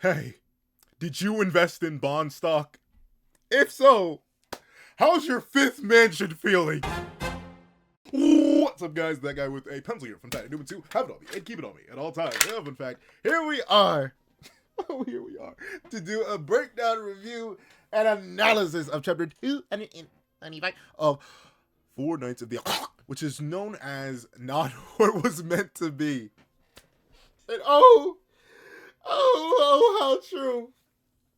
Hey, did you invest in bond stock? If so, how's your fifth mansion feeling? What's up, guys? That guy with a pencil here from Titan Newman 2. Have it on me and keep it on me at all times. And in fact, here we are. Here we are to do a breakdown, review, and analysis of chapter 295 of Four Knights of the Apocalypse, which is known as Not What Was Meant to Be. And oh, how true.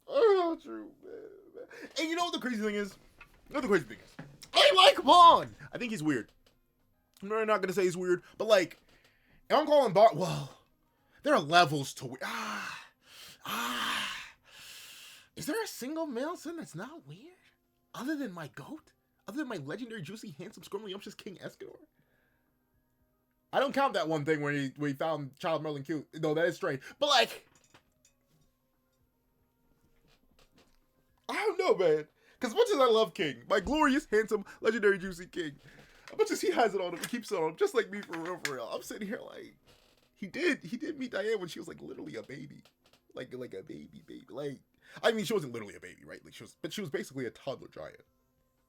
Oh, how true, man. And you know what the crazy thing is? I like Bond. I think he's weird. I'm really not going to say he's weird, but like, if I'm calling Bond, well, there are levels to weird. Is there a single male sin that's not weird? Other than my goat? Other than my legendary, juicy, handsome, scrumbly-umptious King Escanor? I don't count that one thing where he found Child Merlin cute. No, that is strange. But like, I don't know, man. Because as much as I love King, my glorious, handsome, legendary, juicy King, as much as he has it on him, he keeps it on him, just like me, for real. I'm sitting here like, he did meet Diane when she was like literally a baby. Like a baby. Like, I mean, she wasn't literally a baby, right? Like she was basically a toddler giant.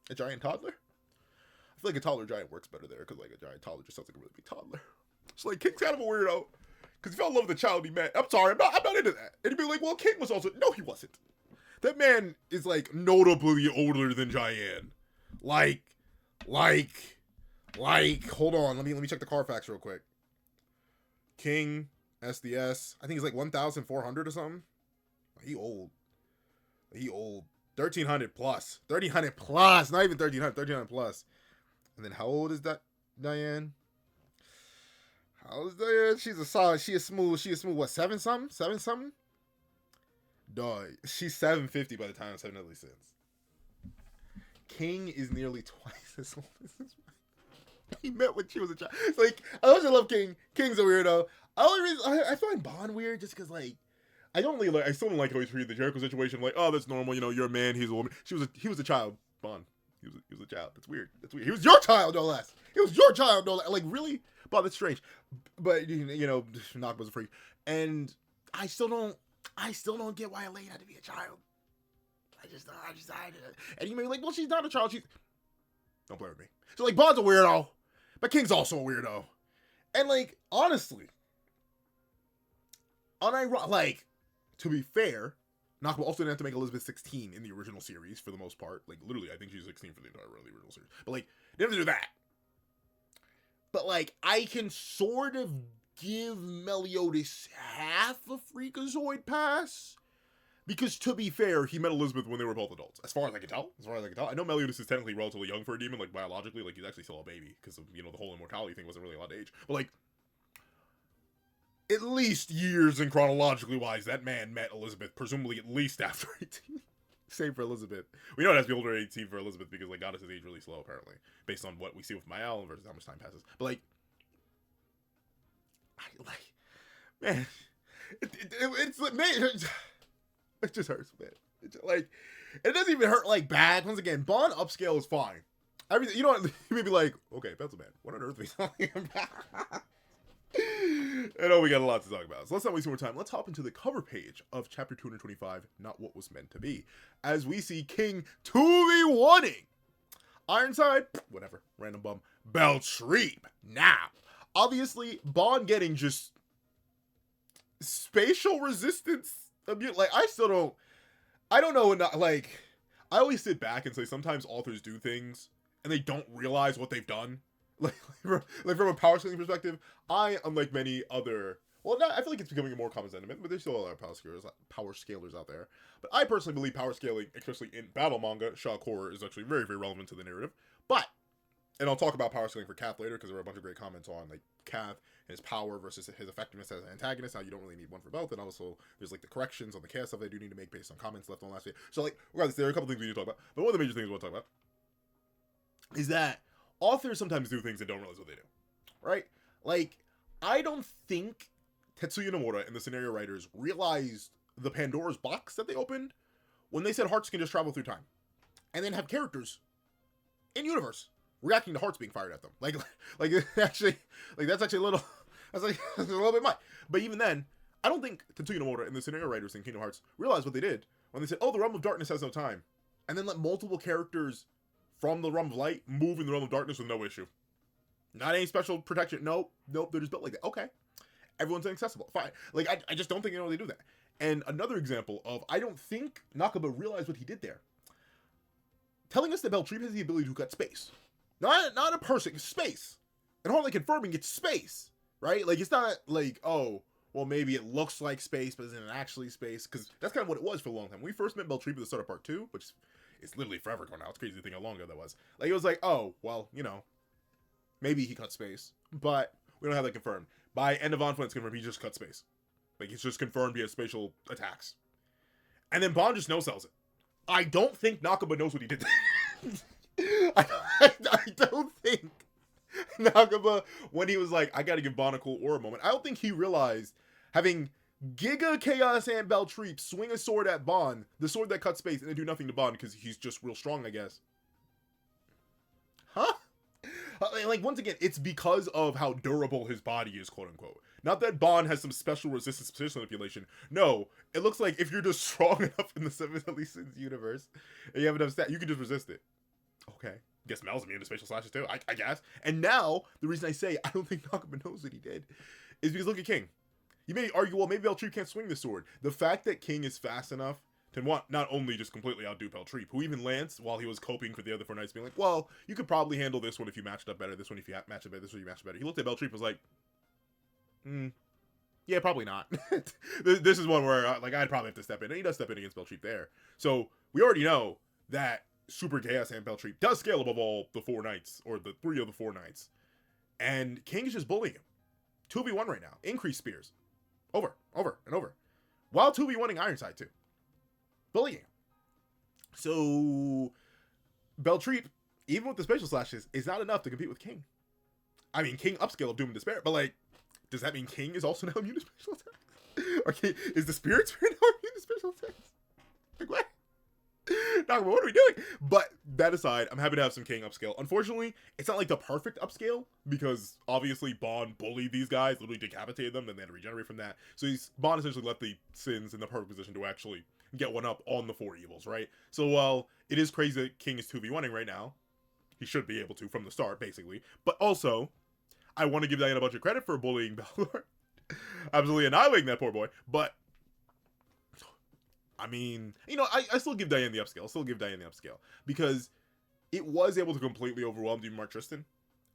A giant toddler? I feel like a toddler giant works better there, because like a giant toddler just sounds like a really big toddler. So like, King's kind of a weirdo, because he fell in love with the child he met. I'm sorry, I'm not into that. And he'd be like, well, King was also, no, he wasn't. That man is like notably older than Diane. Like, hold on, let me check the Carfax real quick. King, SDS, I think he's like 1,400 or something. He old. 1,300 plus. 1,300 plus. Not even 1,300. 1,300 plus. And then how old is that Diane? How old is Diane? She's a solid. She is smooth. What, 7 something? Dog. She's 750 by the time of Seven Deadly Sins. King is nearly twice as old as this man. He met when she was a child. It's like, I also love King. King's a weirdo. I find Bond weird just because, like, I still don't like how he's treated the Jericho situation. Like, oh, that's normal. You know, you're a man, he's a woman. He was a child, Bond. He was a child. That's weird. He was your child, no less. Like, really? Bond, that's strange. But, you know, Knock was a freak. And I still don't get why Elaine had to be a child. And you may be like, well, she's not a child. Don't play with me. So, like, Bond's a weirdo. But King's also a weirdo. And, like, honestly, like, to be fair, Knock also didn't have to make Elizabeth 16 in the original series for the most part. Like, literally, I think she's 16 for the entire original series. But, like, they didn't have to do that. But, like, I can sort of give Meliodas half a Freakazoid pass. Because, to be fair, he met Elizabeth when they were both adults. As far as I can tell. I know Meliodas is technically relatively young for a demon, like, biologically. Like, he's actually still a baby. Because, you know, the whole immortality thing wasn't really allowed to age. But, like, at least years and chronologically wise, that man met Elizabeth, presumably at least after 18. Same for Elizabeth. We know it has to be older than 18 for Elizabeth because, like, goddesses age really slow, apparently. Based on what we see with Mael versus how much time passes. But, like, man, it's like, man, it just hurts, man. It's like, it doesn't even hurt, like, bad. Once again, Bond upscale is fine. Everything, you know what, you may be like, okay, Pencil Man, what on earth are we talking about? I know we got a lot to talk about, so let's not waste more time. Let's hop into the cover page of chapter 225, Not What Was Meant to Be, as we see King 2v1ing Ironside, whatever, random bum, Beltreeb. Now, obviously, Bond getting just spatial resistance, like, I don't know, like, I always sit back and say sometimes authors do things, and they don't realize what they've done. Like from a power scaling perspective, I, unlike many other, well, I feel like it's becoming a more common sentiment, but there's still a lot of power scalers out there. But I personally believe power scaling, especially in battle manga, shock horror, is actually very, very relevant to the narrative. But, and I'll talk about power scaling for Kath later, because there were a bunch of great comments on, like, Kath and his power versus his effectiveness as an antagonist, how you don't really need one for both, and also there's, like, the corrections on the chaos stuff they do need to make based on comments left on last video. So, like, regardless, there are a couple things we need to talk about, but one of the major things we want to talk about is that authors sometimes do things and don't realize what they do, right? Like, I don't think Tetsuya Nomura and the scenario writers realized the Pandora's box that they opened when they said hearts can just travel through time, and then have characters in universe reacting to hearts being fired at them. Like actually, like that's actually a little bit much. But even then, I don't think Tetsuya Nomura and the scenario writers in Kingdom Hearts realized what they did when they said, oh, the Realm of Darkness has no time. And then let multiple characters from the Realm of Light move in the Realm of Darkness with no issue. Not any special protection. Nope. They're just built like that. Okay. Everyone's inaccessible. Fine. Like, I just don't think they do that. And another example of, I don't think Nakaba realized what he did there. Telling us that Beltriep has the ability to cut space. Not a person, it's space. And hardly confirming it's space. Right? Like, it's not like, oh, well, maybe it looks like space, but isn't actually space. Because that's kind of what it was for a long time. When we first met Beltriep at the start of part 2, which is literally forever ago now. It's crazy to think how long ago that was. Like, it was like, oh, well, you know, maybe he cut space. But we don't have that confirmed. By end of Enfant, it's confirmed he just cut space. Like, it's just confirmed he has spatial attacks. And then Bond just no-sells it. I don't think Nakaba knows what he did. I don't think Nakaba, when he was like, I gotta give Bond a cool aura moment, I don't think he realized having Giga Chaos and Beltriep swing a sword at Bond, the sword that cuts space, and then do nothing to Bond because he's just real strong, I guess. Huh? Like, once again, it's because of how durable his body is, quote-unquote. Not that Bond has some special resistance to position manipulation. No, it looks like if you're just strong enough in the Seven Deadly Sins universe, and you have enough stat, you can just resist it. Okay. Guess Mel's immune to spatial slashes too, I guess. And now, the reason I say I don't think Nakaba knows what he did is because look at King. You may argue, well, maybe Beltriep can't swing the sword. The fact that King is fast enough to not only just completely outdo Beltriep, who even Lance, while he was coping for the other 4 knights, being like, well, you could probably handle this one if you matched up better, this one if you matched up better, this one if you matched up better. He looked at Beltriep and was like, yeah, probably not. This is one where, like, I'd probably have to step in. And he does step in against Beltriep there. So, we already know that Super Chaos and Beltriep does scale above all the 4 knights, or the 3 of the 4 knights. And King is just bullying him. 2v1 right now. Increased spears. Over, and over. While 2v1ing Ironside too. Bullying him. So, Beltriep, even with the spatial slashes, is not enough to compete with King. I mean, King upscale of Doom and Despair, but like, does that mean King is also now immune to spatial attacks? Or is the Spirit Spirit now immune to spatial attacks? Like, what? What are we doing? But that aside, I'm happy to have some King upscale. Unfortunately, it's not like the perfect upscale, because obviously Bond bullied these guys, literally decapitated them, then they had to regenerate from that. So Bond essentially left the Sins in the perfect position to actually get one up on the 4 evils, right? So while it is crazy that King is 2v1ing right now, he should be able to from the start, basically. But also, I want to give Diana a bunch of credit for bullying Balor. Absolutely annihilating that poor boy. But, I mean, you know, I still give Diane the upscale. Because it was able to completely overwhelm even Mark Tristan.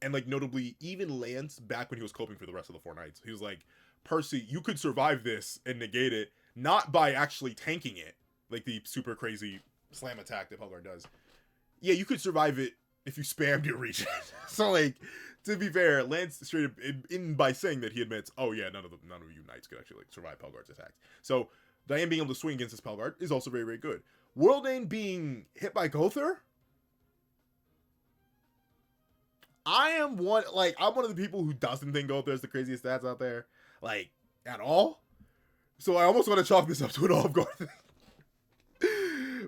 And, like, notably, even Lance, back when he was coping for the rest of the 4 knights, he was like, Percy, you could survive this and negate it, not by actually tanking it, like the super crazy slam attack that Pelgar does. Yeah, you could survive it if you spammed your regen. So, like, to be fair, Lance straight up, in by saying that he admits, oh yeah, none of you knights could actually, like, survive Pelgar's attacks. So, Diane being able to swing against this Pelgar is also very, very good. Worldane being hit by Gother? I'm one of the people who doesn't think Gother is the craziest stats out there. Like, at all. So I almost want to chalk this up to an off guard thing.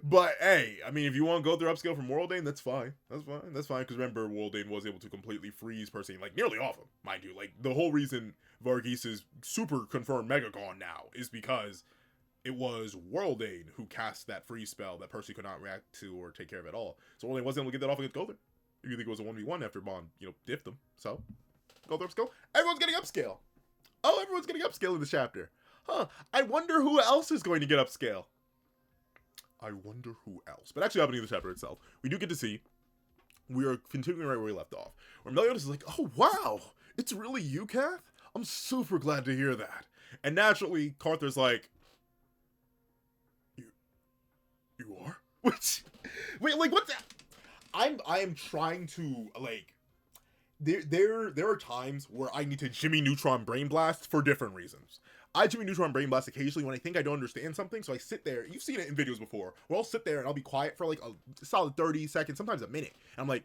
But hey, I mean, if you want to go through upscale from Worldane, that's fine. That's fine. Because remember, Worldane was able to completely freeze Percy, like, nearly off him, mind you. Like, the whole reason Varghese is super confirmed Mega Gone now is because it was Worldane who cast that freeze spell that Percy could not react to or take care of at all. So Worldane wasn't able to get that off against Gother. If you think it was a 1v1 after Bond, you know, diffed them. So, Gother upscale. Everyone's getting upscale. Oh, everyone's getting upscale in this chapter. Huh, I wonder who else is going to get upscale. But actually happening in the chapter itself, we do get to see, we are continuing right where we left off. Where Meliodas is like, oh wow, it's really you, Kath? I'm super glad to hear that. And naturally, Carther's like, you are? Which, wait, like, what's that? I am trying to, like, there are times where I need to Jimmy Neutron Brain Blast for different reasons. I Jimmy Neutron Brain Blast occasionally when I think I don't understand something, so I sit there, you've seen it in videos before, where I'll sit there and I'll be quiet for like a solid 30 seconds, sometimes a minute, and I'm like,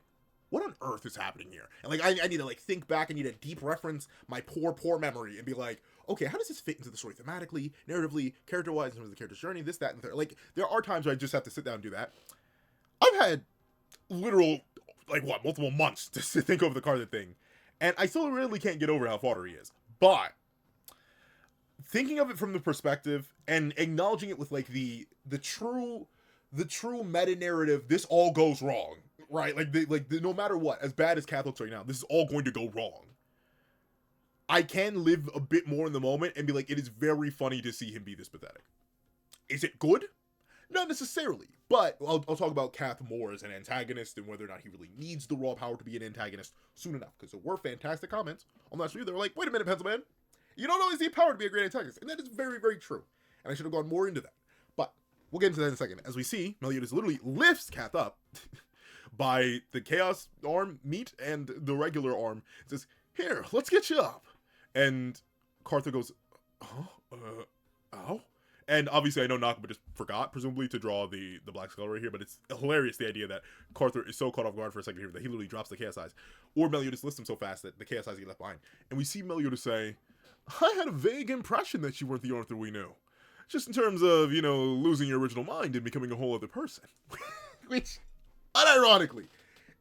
what on earth is happening here? And like, I need to like think back, I need to deep reference my poor memory and be like, okay, how does this fit into the story thematically, narratively, character-wise, in terms of the character's journey, this, that, and the third. Like, there are times where I just have to sit down and do that. I've had literal, like, multiple months to think over the Carther thing, and I still really can't get over how fodder he is. But thinking of it from the perspective and acknowledging it with like the true meta narrative, this all goes wrong, right? No matter what, as bad as Kath looks right now, this is all going to go wrong. I can live a bit more in the moment and be like, it is very funny to see him be this pathetic. Is it good? Not necessarily, but I'll talk about Kath more as an antagonist and whether or not he really needs the raw power to be an antagonist soon enough, because there were fantastic comments on that stream. They were like, wait a minute, Pencil Man, you don't always need power to be a great antagonist, and that is very, very true, and I should have gone more into that, but we'll get into that in a second. As we see, Meliodas literally lifts Kath up by the Chaos arm meat and the regular arm, says, here, let's get you up, and Carther goes, ow? And obviously, I know Nakaba just forgot, presumably, to draw the black skull right here, but it's hilarious, the idea that Carther is so caught off guard for a second here that he literally drops the Chaos Eyes. Or Meliodas lifts him so fast that the Chaos Eyes get left behind. And we see Meliodas say, I had a vague impression that you weren't the Arthur we knew. Just in terms of, losing your original mind and becoming a whole other person. Which, unironically,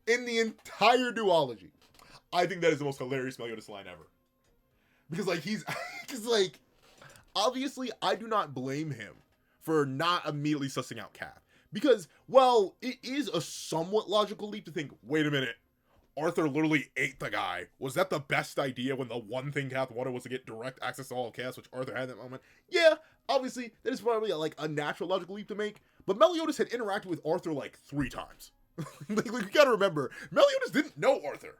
in the entire duology, I think that is the most hilarious Meliodas line ever. Because, obviously, I do not blame him for not immediately sussing out Kath. Because, well, it is a somewhat logical leap to think, wait a minute, Arthur literally ate the guy. Was that the best idea when the one thing Kath wanted was to get direct access to all of Chaos, which Arthur had at that moment? Yeah, obviously, that is probably a natural logical leap to make. But Meliodas had interacted with Arthur 3 times. You gotta remember, Meliodas didn't know Arthur.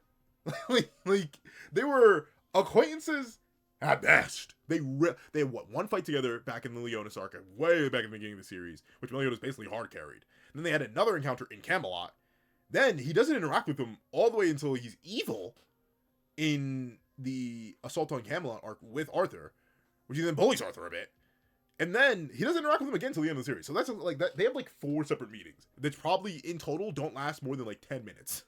They were acquaintances at best. They had one fight together back in the Leonis arc, way back in the beginning of the series, which Meliodas basically hard carried. And then they had another encounter in Camelot. Then he doesn't interact with them all the way until he's evil in the Assault on Camelot arc with Arthur, which he then bullies Arthur a bit. And then he doesn't interact with him again until the end of the series. So that's that. They have 4 separate meetings that probably in total don't last more than 10 minutes.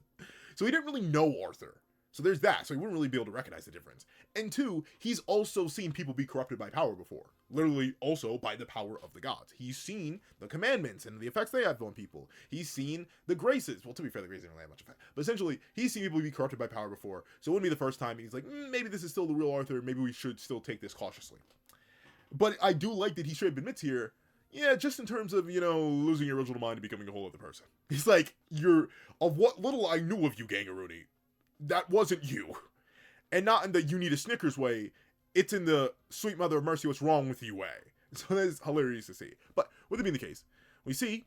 So he didn't really know Arthur. So there's that. So he wouldn't really be able to recognize the difference. And 2, he's also seen people be corrupted by power before. Literally also by the power of the gods. He's seen the commandments and the effects they have on people. He's seen the graces. Well, to be fair, the graces don't really have much effect. But essentially, he's seen people be corrupted by power before. So it wouldn't be the first time. And he's like, maybe this is still the real Arthur. Maybe we should still take this cautiously. But I do like that he straight up admits here, yeah, just in terms of, losing your original mind and becoming a whole other person. He's like, of what little I knew of you, Gangaruni, that wasn't you. And not in the you need a Snickers way, it's in the sweet mother of mercy, what's wrong with you way. So that's hilarious to see. But with it being the case, we see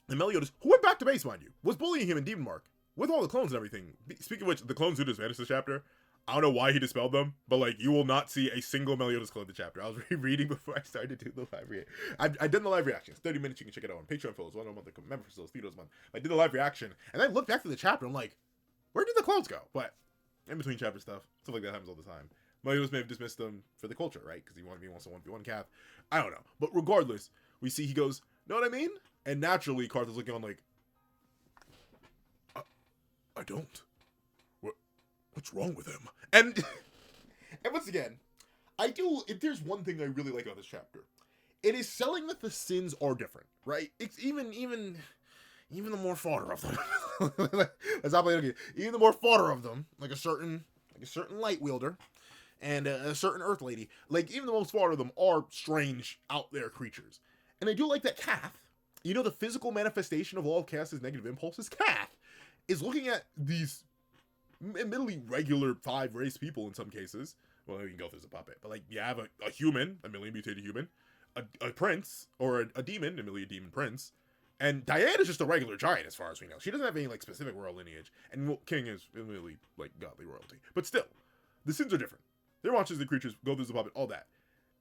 the Meliodas, who went back to base, mind you, was bullying him in Demon Mark with all the clones and everything. Speaking of which, the clones who just vanished this chapter, I don't know why he dispelled them, but you will not see a single Meliodas clone in the chapter. I was rereading before I started to do the live reaction. I did the live reaction. It's 30 minutes. You can check it out on Patreon for those 1 month members for those $3 month. I did the live reaction, and I looked back to the chapter. I'm like, where did the clones go? But in between chapter stuff like that happens all the time. Meliodas may have dismissed them for the culture, right? Because he wants to 1v1 Kath. I don't know. But regardless, we see he goes, know what I mean? And naturally, Carther's looking on I don't. What's wrong with him? And once again, if there's one thing I really like about this chapter, it is selling that the sins are different, right? It's even the more fodder of them. That's not like, even the more fodder of them, like a certain light wielder and a certain earth lady, even the most fodder of them are strange out there creatures. And I do like that Kath, the physical manifestation of all of Kath's negative impulses, Kath is looking at these admittedly regular 5 race people in some cases. Well, you can go through as a puppet, but you have a human, a million mutated human, a prince, or a demon, a demon prince, and Diana's just a regular giant as far as we know. She doesn't have any specific royal lineage, and King is really godly royalty. But still, the sins are different. They're monsters, the creatures, go through the puppet, all that.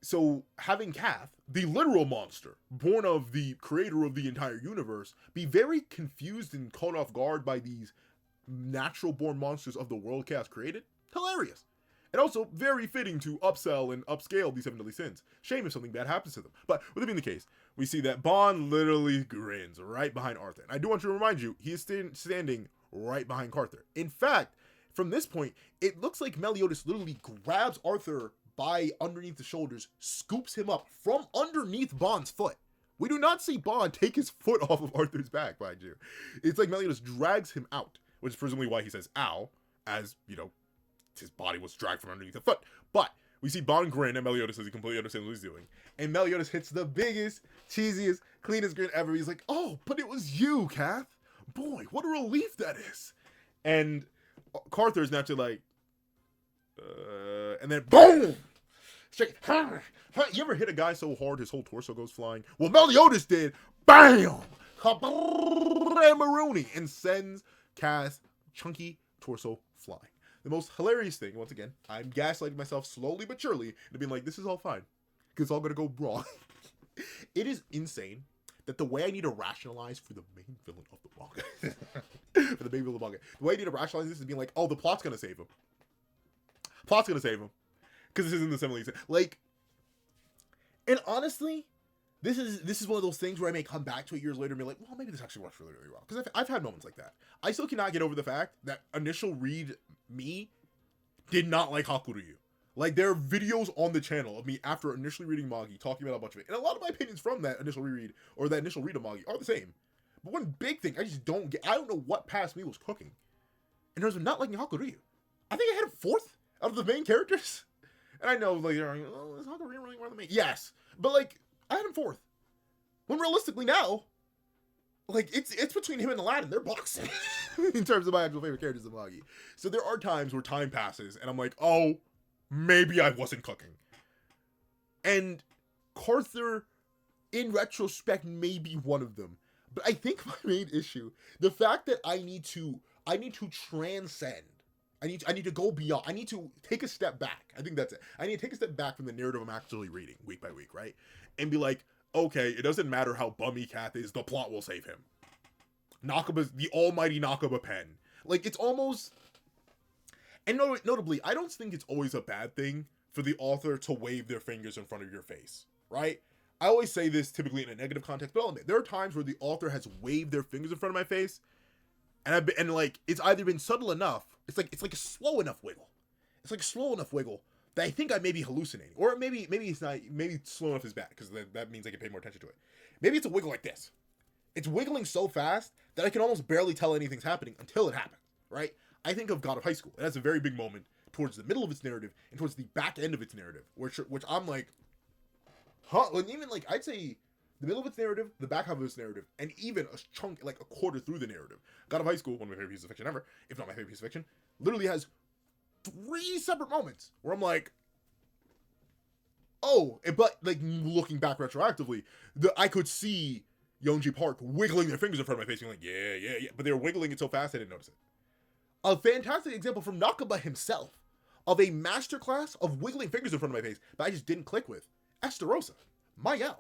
So having Kath, the literal monster, born of the creator of the entire universe, be very confused and caught off guard by these natural born monsters of the world Chaos created, hilarious. And also very fitting to upsell and upscale these 7 deadly sins. Shame if something bad happens to them. But with it being the case, we see that Bond literally grins right behind Arthur. And I do want to remind you, he is standing right behind Carther. In fact, from this point, it looks like Meliodas literally grabs Arthur by underneath the shoulders, scoops him up from underneath Bond's foot. We do not see Bond take his foot off of Arthur's back, mind you. It's like Meliodas drags him out, which is presumably why he says, ow, as, his body was dragged from underneath the foot. But We see Bond grin, and Meliodas says he completely understands what he's doing. And Meliodas hits the biggest, cheesiest, cleanest grin ever. He's like, oh, but it was you, Kath. Boy, what a relief that is. And Carther's naturally like, and then boom! Straight, you ever hit a guy so hard his whole torso goes flying? Well, Meliodas did. Bam! Marooney, and sends Kath's chunky torso flying. The most hilarious thing, once again, I'm gaslighting myself slowly but surely into being like, this is all fine, because it's all going to go wrong. It is insane that the way I need to rationalize for the main villain of the manga, the way I need to rationalize this is being like, oh, the plot's going to save him. Plot's going to save him. Because this isn't the simile. Like, and honestly, this is one of those things where I may come back to it years later and be like, well, maybe this actually works really, really well. Because I've had moments like that. I still cannot get over the fact that initial read me did not like Hakuryu. Like, there are videos on the channel of me after initially reading Magi talking about a bunch of it. And a lot of my opinions from that initial reread or that initial read of Magi are the same. But one big thing I just don't get, I don't know what past me was cooking in terms of not liking Hakuryu. I think I had him fourth out of the main characters. And I know, like, you're like, oh, is Hakuryu really one of the main? Yes. But, like, I had him fourth. When realistically now, like, it's between him and Aladdin. They're boxing in terms of my actual favorite characters in Magi. So there are times where time passes and I'm like, oh, maybe I wasn't cooking. And Carther, in retrospect, may be one of them. But I think my main issue, the fact that I need to transcend. I need to go beyond. I need to take a step back. I think that's it. I need to take a step back from the narrative I'm actually reading week by week, right? And be like, okay, it doesn't matter how bummy Kath is, the plot will save him. Nakaba's the almighty Nakaba pen. Like, it's almost... And notably, I don't think it's always a bad thing for the author to wave their fingers in front of your face, right? I always say this typically in a negative context, but I'll admit, there are times where the author has waved their fingers in front of my face, and like, it's either been subtle enough, it's like a slow enough wiggle. It's like a slow enough wiggle that I think I may be hallucinating. Or maybe it's not, maybe slow enough is bad, because that means I can pay more attention to it. Maybe it's a wiggle like this. It's wiggling so fast that I can almost barely tell anything's happening until it happens, right? I think of God of High School. It has a very big moment towards the middle of its narrative and towards the back end of its narrative, which I'm like, huh? And even like, I'd say the middle of its narrative, the back half of its narrative, and even a chunk, like a quarter through the narrative. God of High School, one of my favorite pieces of fiction ever, if not my favorite piece of fiction, literally has 3 separate moments where I'm like, oh, but like looking back retroactively, I could see Yeonji Park wiggling their fingers in front of my face, being like, yeah, but they were wiggling it so fast I didn't notice it. A fantastic example from Nakaba himself of a masterclass of wiggling fingers in front of my face that I just didn't click with. Esterosa, Mayao.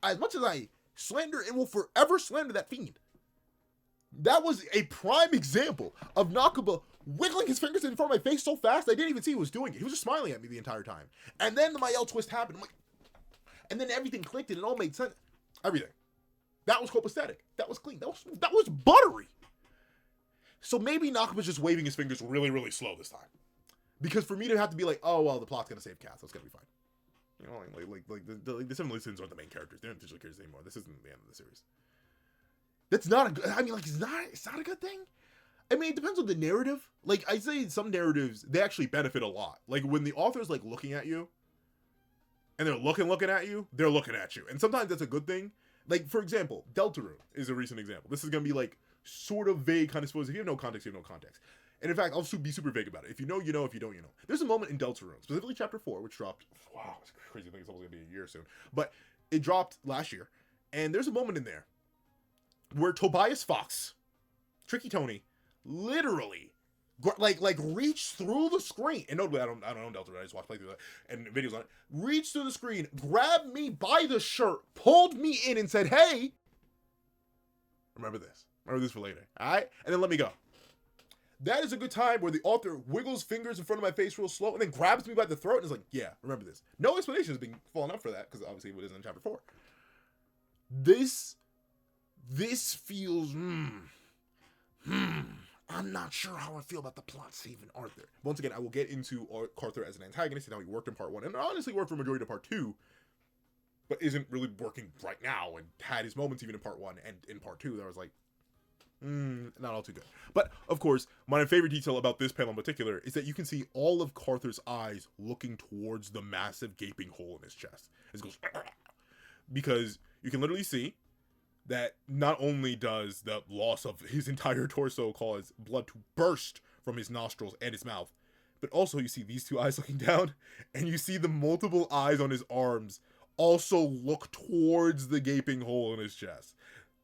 As much as I slander and will forever slander that fiend, that was a prime example of Nakaba wiggling his fingers in front of my face so fast I didn't even see he was doing it. He was just smiling at me the entire time. And then the Mayao twist happened. I'm like, and then everything clicked and it all made sense. Everything. That was copacetic. That was clean. That was buttery. So maybe Nakaba's just waving his fingers really, really slow this time. Because for me to have to be like, oh, well, the plot's going to save Kath, so it's going to be fine. You know, like the sevendeadlysins aren't the main characters. They're not digital characters anymore. This isn't the end of the series. That's not a good, I mean, like, it's not a good thing. I mean, it depends on the narrative. Like, I say some narratives, they actually benefit a lot. Like, when the author's, like, looking at you, and they're looking at you, they're looking at you. And sometimes that's a good thing. Like, for example, Deltarune is a recent example. This is going to be, like, sort of vague, kind of supposed. If you have no context, you have no context. And in fact, I'll be super vague about it. If you know, you know. If you don't, you know. There's a moment in Deltarune, specifically Chapter 4, which dropped, wow, it's crazy. I think it's almost going to be a year soon. But it dropped last year. And there's a moment in there where Tobias Fox, Tricky Tony, literally, like reached through the screen. And notably, I don't know Deltarune. I just watched playthroughs and videos on it. Reached through the screen, grabbed me by the shirt, pulled me in and said, hey, remember this. Remember this for later. All right? And then let me go. That is a good time where the author wiggles fingers in front of my face real slow and then grabs me by the throat and is like, yeah, remember this. No explanation is being fallen up for that because obviously it isn't in Chapter 4. This feels, I'm not sure how I feel about the plot saving Arthur. Once again, I will get into Arthur as an antagonist and how he worked in Part 1 and honestly worked for majority of Part 2, but isn't really working right now and had his moments even in Part 1 and in Part 2 that I was like, Not all too good. But, of course, my favorite detail about this panel in particular is that you can see all of Carther's eyes looking towards the massive gaping hole in his chest. It goes... Because you can literally see that not only does the loss of his entire torso cause blood to burst from his nostrils and his mouth, but also you see these two eyes looking down, and you see the multiple eyes on his arms also look towards the gaping hole in his chest.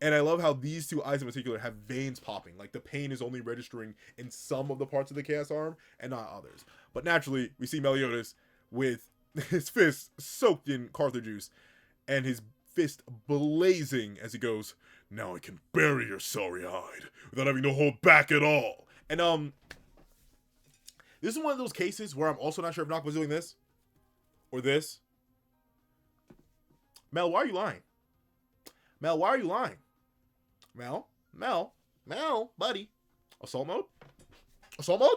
And I love how these two eyes in particular have veins popping. Like, the pain is only registering in some of the parts of the Chaos arm and not others. But naturally, we see Meliodas with his fist soaked in Carther juice and his fist blazing as he goes, "Now I can bury your sorry hide without having to hold back at all." And, this is one of those cases where I'm also not sure if Knock was doing this or this. Mel, why are you lying? Mel, why are you lying? Mel, buddy. Assault mode? Assault mode?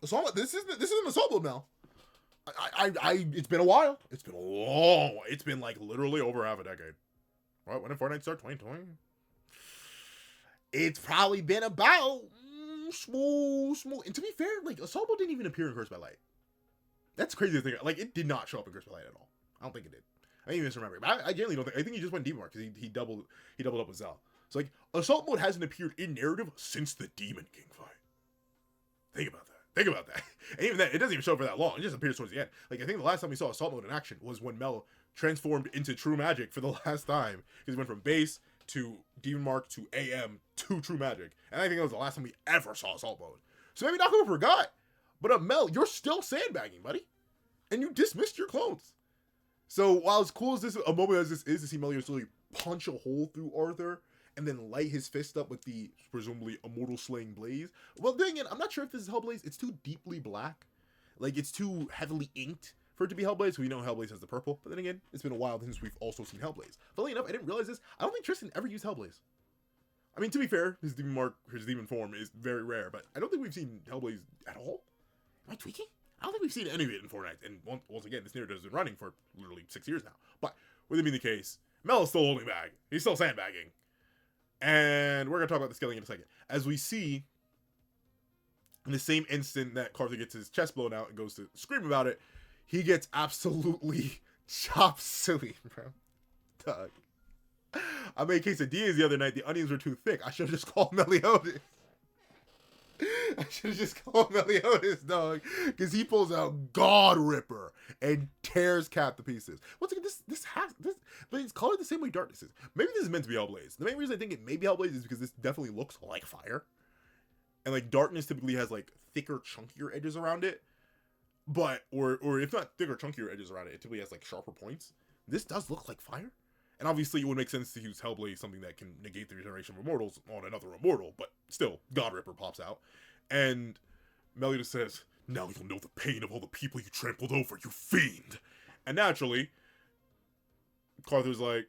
Assault mode? This isn't assault mode, Mel. It's been a while. It's been a long, it's been like literally over half a decade. Right, when did Fortnite start? 2020? It's probably been about small. And to be fair, like, assault mode didn't even appear in Cursed by Light. That's crazy to think. Like, it did not show up in Cursed by Light at all. I don't think it did. I even misremember. But I genuinely don't think. I think he just went Demon Mark because he doubled up with Zell. So, like, assault mode hasn't appeared in narrative since the Demon King fight. Think about that. And even then, it doesn't even show up for that long. It just appears towards the end. Like, I think the last time we saw assault mode in action was when Mel transformed into True Magic for the last time. Because he went from base to Demon Mark to AM to True Magic. And I think that was the last time we ever saw assault mode. So maybe Nakama forgot. But Mel, you're still sandbagging, buddy. And you dismissed your clones. So while as cool as this a moment as this is to see Meliodas literally punch a hole through Arthur and then light his fist up with the presumably immortal slaying blaze. Well, then again, I'm not sure if this is Hellblaze. It's too deeply black. Like, it's too heavily inked for it to be Hellblaze. We know Hellblaze has the purple. But then again, it's been a while since we've also seen Hellblaze. Funnily enough, I didn't realize this. I don't think Tristan ever used Hellblaze. I mean, to be fair, his demon form is very rare, but I don't think we've seen Hellblaze at all. Am I tweaking? I don't think we've seen any of it in Fortnite. And once again, this narrative has been running for literally 6 years now. But with it being the case, Mel is still holding back. He's still sandbagging. And we're going to talk about the scaling in a second. As we see, in the same instant that Carther gets his chest blown out and goes to scream about it, he gets absolutely chop suey, bro. Doug. I made quesadillas the other night. The onions were too thick. I should have just called Meliodas. I should have just called Meliodas, dog. Because he pulls out God Ripper and tears Cat to pieces. Once again, but it's colored the same way Darkness is. Maybe this is meant to be Hellblaze. The main reason I think it may be Hellblaze is because this definitely looks like fire. And, like, Darkness typically has, like, thicker, chunkier edges around it. But, or if not thicker, chunkier edges around it, it typically has, like, sharper points. This does look like fire. And obviously, it would make sense to use Hellblaze, something that can negate the regeneration of immortals, on another immortal. But still, God Ripper pops out. And Meliodas says, "Now you'll know the pain of all the people you trampled over, you fiend." And naturally, Carther's like,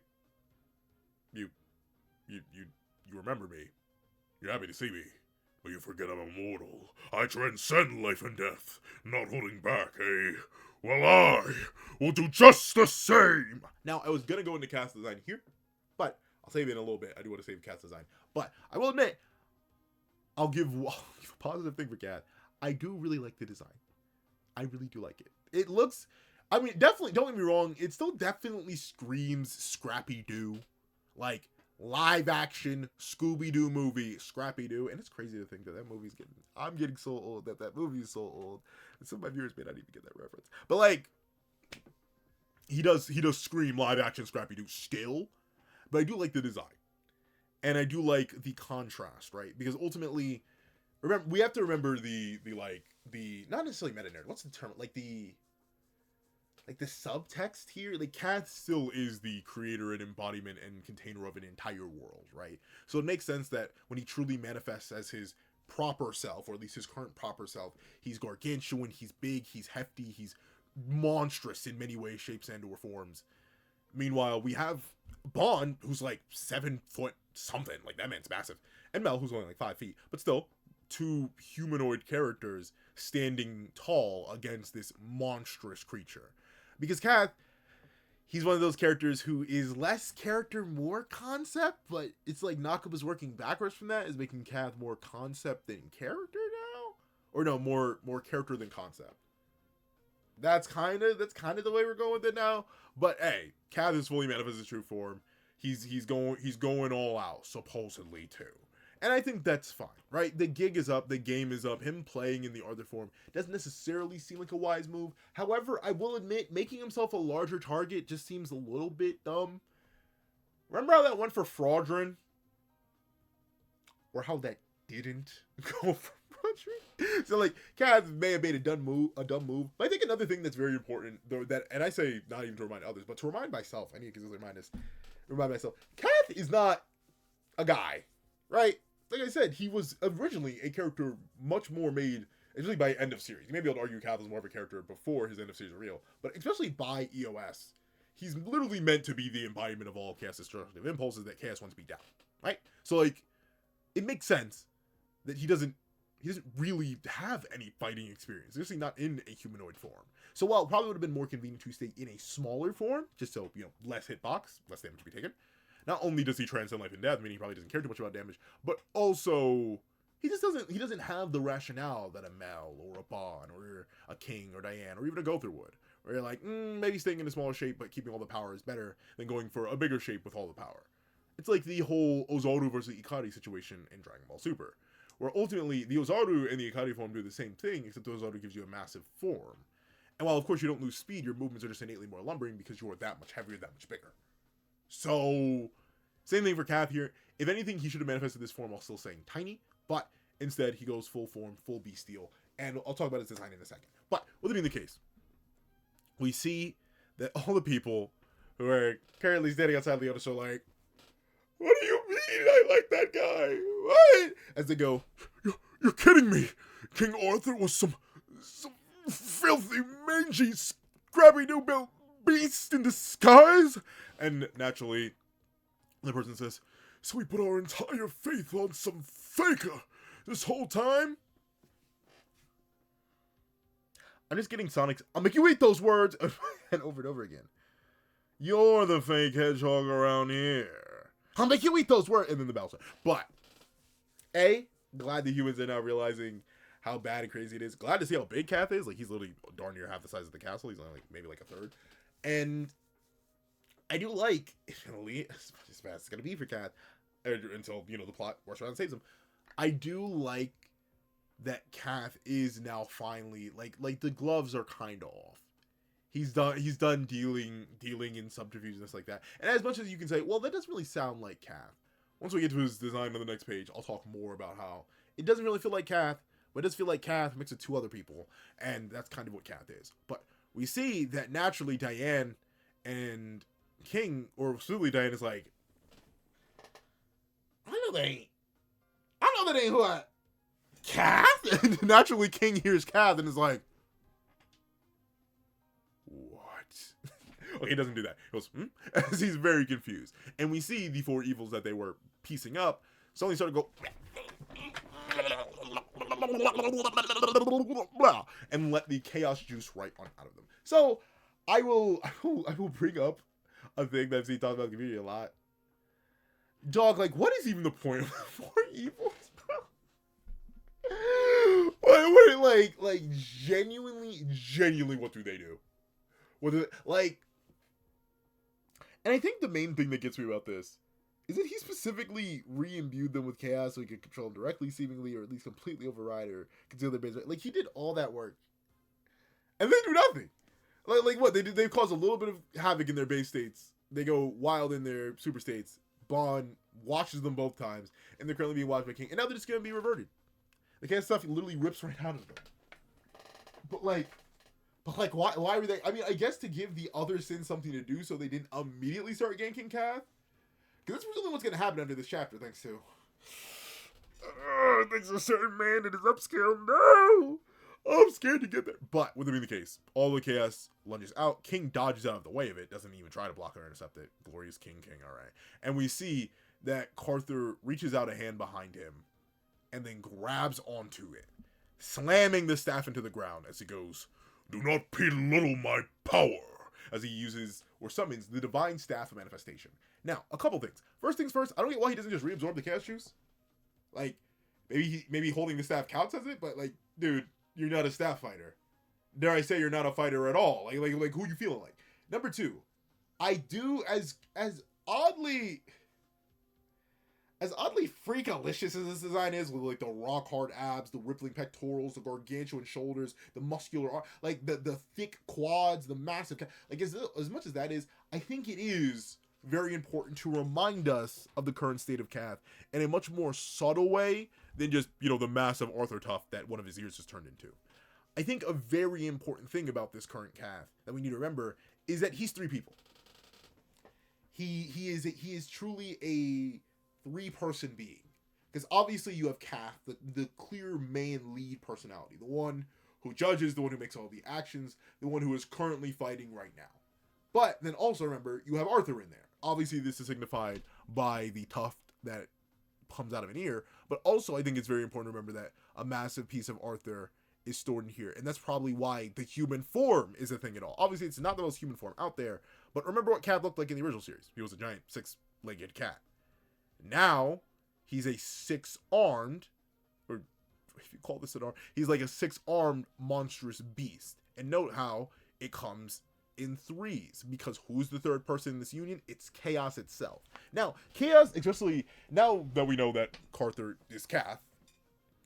You remember me. You're happy to see me. But you forget I'm immortal. I transcend life and death, not holding back, eh? Well, I will do just the same. Now, I was going to go into cast design here, but I'll save it in a little bit. I do want to save cast design. But I will admit, I'll give a positive thing for Cat. I do really like the design. I really do like it. It looks, I mean, definitely, don't get me wrong, it still definitely screams Scrappy-Doo. Like, live-action Scooby-Doo movie, Scrappy-Doo. And it's crazy to think that movie's I'm getting so old that movie is so old. And some of my viewers may not even get that reference. But, like, he does scream live-action Scrappy-Doo still. But I do like the design. And I do like the contrast, right? Because ultimately, we have to remember the not necessarily meta-narrative. What's the term? Like the subtext here. Like, Kath still is the creator and embodiment and container of an entire world, right? So it makes sense that when he truly manifests as his proper self, or at least his current proper self, he's gargantuan, he's big, he's hefty, he's monstrous in many ways, shapes, and or forms. Meanwhile, we have Bond, who's like 7 foot something, like that man's massive, and Mel, who's only like 5 feet, but still, two humanoid characters standing tall against this monstrous creature. Because Kath, he's one of those characters who is less character, more concept, but it's like Nakaba's working backwards from that, is making Kath more concept than character now? Or no, more character than concept. That's kind of the way we're going with it now. But hey, Kath is fully manifested his true form. He's going all out, supposedly too. And I think that's fine, right? The gig is up, the game is up. Him playing in the other form doesn't necessarily seem like a wise move. However, I will admit, making himself a larger target just seems a little bit dumb. Remember how that went for Fraudrin? Or how that didn't go for Fraudrin? So, like, Kath may have made a dumb move. But I think another thing that's very important, though, that, and I say not even to remind others, but to remind myself, I need to remind myself, Kath is not a guy, right? Like I said, he was originally a character much more made, especially by end of series. You may be able to argue Kath was more of a character before his end of series reveal, but especially by EOS, he's literally meant to be the embodiment of all Chaos destructive impulses that Chaos wants to be down, right? So, like, it makes sense that he doesn't really have any fighting experience, especially not in a humanoid form. So while it probably would have been more convenient to stay in a smaller form, just so, you know, less hitbox, less damage to be taken, not only does he transcend life and death, meaning he probably doesn't care too much about damage, but also he doesn't have the rationale that a Mel or a Bon or a King or Diane or even a Gother would, where you're like, maybe staying in a smaller shape but keeping all the power is better than going for a bigger shape with all the power. It's like the whole Ozaru versus Ikari situation in Dragon Ball Super, where ultimately the Ozaru and the Ikari form do the same thing, except the Ozaru gives you a massive form. And while of course you don't lose speed, your movements are just innately more lumbering because you're that much heavier, that much bigger. So, same thing for Kath here. If anything, he should have manifested this form while still saying tiny, but instead he goes full form, full bestial, and I'll talk about his design in a second. But with it being the case, we see that all the people who are currently standing outside Leonis are like, "What do you mean I like that guy? What?" As they go, You're kidding me. King Arthur was some filthy, mangy, scrappy new-built beast in disguise? And naturally, the person says, "So we put our entire faith on some faker this whole time?" I'm just getting Sonic's, "I'll make you eat those words," and over again. "You're the fake hedgehog around here. I'll make you eat those words," and then the bells are. But, glad the humans are now realizing how bad and crazy it is. Glad to see how big Kath is. Like, he's literally darn near half the size of the castle. He's only like, maybe like a third. And I do like, as bad as it's going to be for Kath, until, you know, the plot works around and saves him. I do like that Kath is now finally, like the gloves are kind of off. He's done dealing in subterfuge and stuff like that. And as much as you can say, well, that doesn't really sound like Kath. Once we get to his design on the next page, I'll talk more about how it doesn't really feel like Kath, but it does feel like Kath mixed with two other people, and that's kind of what Kath is. But we see that naturally Diane and King, or specifically Diane, is like, I know that ain't who I... Kath? And naturally King hears Kath and is like, okay, he doesn't do that. He goes, as he's very confused. And we see the four evils that they were piecing up suddenly start to go, and let the chaos juice right on out of them. So, I will bring up a thing that I've seen talked about in the community a lot. Dog, like, what is even the point of the four evils, bro? Like, genuinely, what do they do? What do they, like... And I think the main thing that gets me about this is that he specifically re-imbued them with chaos so he could control them directly, seemingly, or at least completely override or conceal their base. Like, he did all that work. And they do nothing. Like what? They cause a little bit of havoc in their base states. They go wild in their super states. Bond watches them both times, and they're currently being watched by King. And now they're just going to be reverted. The chaos stuff literally rips right out of them. But why were they... I mean, I guess to give the other sins something to do so they didn't immediately start ganking Kath. Because that's really what's going to happen under this chapter, thanks to... thanks to a certain man and his upscale. No! I'm scared to get there. But, with it being the case, all the chaos lunges out. King dodges out of the way of it. Doesn't even try to block or intercept it. Glorious King, alright. And we see that Carther reaches out a hand behind him and then grabs onto it, slamming the staff into the ground as he goes... "Do not belittle my power. as he uses or summons the divine staff of manifestation. Now, a couple things. First things first, I don't get why he doesn't just reabsorb the chaos juice. Like, maybe holding the staff counts as it, but like, dude, you're not a staff fighter. Dare I say you're not a fighter at all? Like who you feeling like? Number two, I do as oddly freakalicious as this design is, with like the rock hard abs, the rippling pectorals, the gargantuan shoulders, the muscular arm, like the thick quads, the massive, like as much as that is, I think it is very important to remind us of the current state of Cath in a much more subtle way than just, the massive Arthur Tuft that one of his ears just turned into. I think a very important thing about this current Cath that we need to remember is that he's three people. He is truly a three-person being. Because obviously you have Cath, the clear main lead personality, the one who judges, the one who makes all the actions, the one who is currently fighting right now. But then also remember, you have Arthur in there. Obviously this is signified by the tuft that comes out of an ear, but also I think it's very important to remember that a massive piece of Arthur is stored in here, and that's probably why the human form is a thing at all. Obviously it's not the most human form out there, but remember what Cath looked like in the original series. He was a giant six-legged cat. Now he's a six-armed, or if you call this an arm, he's like a six-armed monstrous beast. And note how it comes in threes, because who's the third person in this union? It's Chaos itself. Now, Chaos, especially now that we know that Carther is Cath,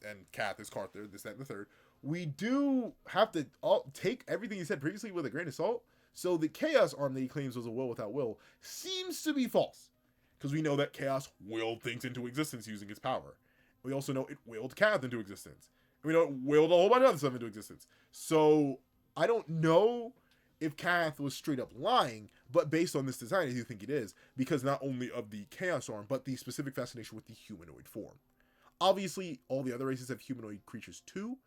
and Cath is Carther, this, that, and the third, we do have to take everything he said previously with a grain of salt. So the Chaos arm that he claims was a will without will seems to be false, because we know that Chaos willed things into existence using its power. We also know it willed Cath into existence. And we know it willed a whole bunch of other stuff into existence. So I don't know if Cath was straight up lying, but based on this design, I do think it is, because not only of the Chaos arm, but the specific fascination with the humanoid form. Obviously, all the other races have humanoid creatures too,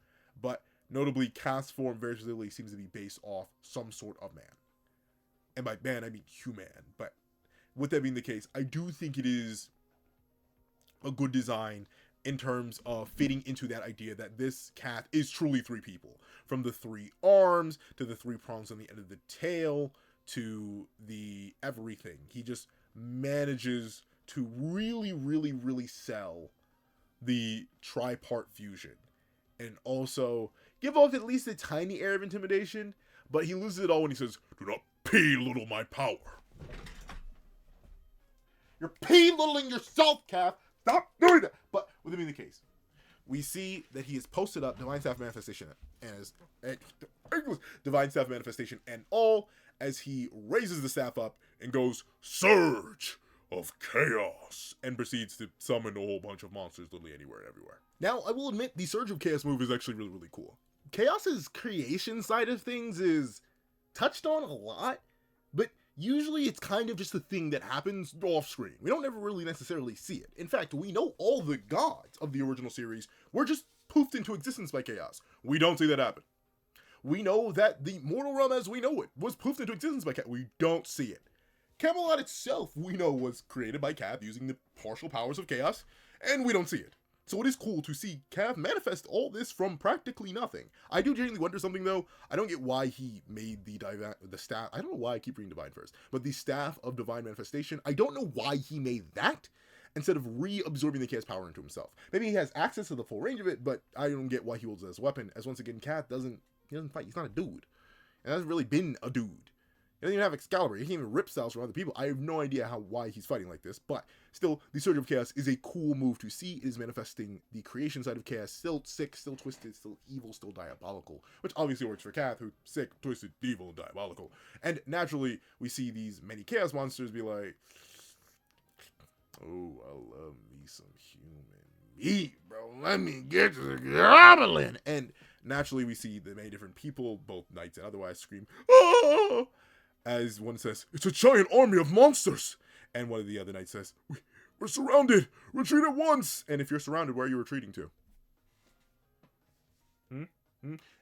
but notably, Cath's form very clearly seems to be based off some sort of man. And by man, I mean human. But with that being the case, I do think it is a good design in terms of fitting into that idea that this Cath is truly three people. From the three arms, to the three prongs on the end of the tail, to the everything. He just manages to really, really, really sell the tripart fusion. And also give off at least a tiny air of intimidation, but he loses it all when he says, "Do not belittle my power." You're belittling yourself, Cath. Stop doing that. But with it being the case, we see that he has posted up Divine Staff Manifestation as Divine Staff Manifestation and all, as he raises the staff up and goes, "Surge of Chaos," and proceeds to summon a whole bunch of monsters literally anywhere and everywhere. Now, I will admit, the Surge of Chaos move is actually really, really cool. Chaos's creation side of things is touched on a lot, but usually it's kind of just a thing that happens off screen. We don't ever really necessarily see it. In fact, we know all the gods of the original series were just poofed into existence by Chaos. We don't see that happen. We know that the mortal realm as we know it was poofed into existence by Chaos. We don't see it. Camelot itself, we know, was created by Cath using the partial powers of Chaos, and we don't see it. So it is cool to see Cath manifest all this from practically nothing. I do genuinely wonder something, though. I don't get why he made the staff. I don't know why I keep reading Divine first, but the staff of Divine Manifestation, I don't know why he made that instead of reabsorbing the Chaos power into himself. Maybe he has access to the full range of it, but I don't get why he holds it as a weapon, as once again, Cath doesn't fight. He's not a dude. And hasn't really been a dude. He doesn't even have Excalibur. He can't even rip styles from other people. I have no idea why he's fighting like this, but still, the Surge of Chaos is a cool move to see. It is manifesting the creation side of Chaos, still sick, still twisted, still evil, still diabolical, which obviously works for Cath, who's sick, twisted, evil, and diabolical. And naturally, we see these many Chaos monsters be like, "Oh, I love me some human meat, bro. Let me get to the goblin." And naturally, we see the many different people, both knights and otherwise, scream, "Oh!" As one says, "It's a giant army of monsters." And one of the other knights says, "We're surrounded. Retreat at once." And if you're surrounded, where are you retreating to?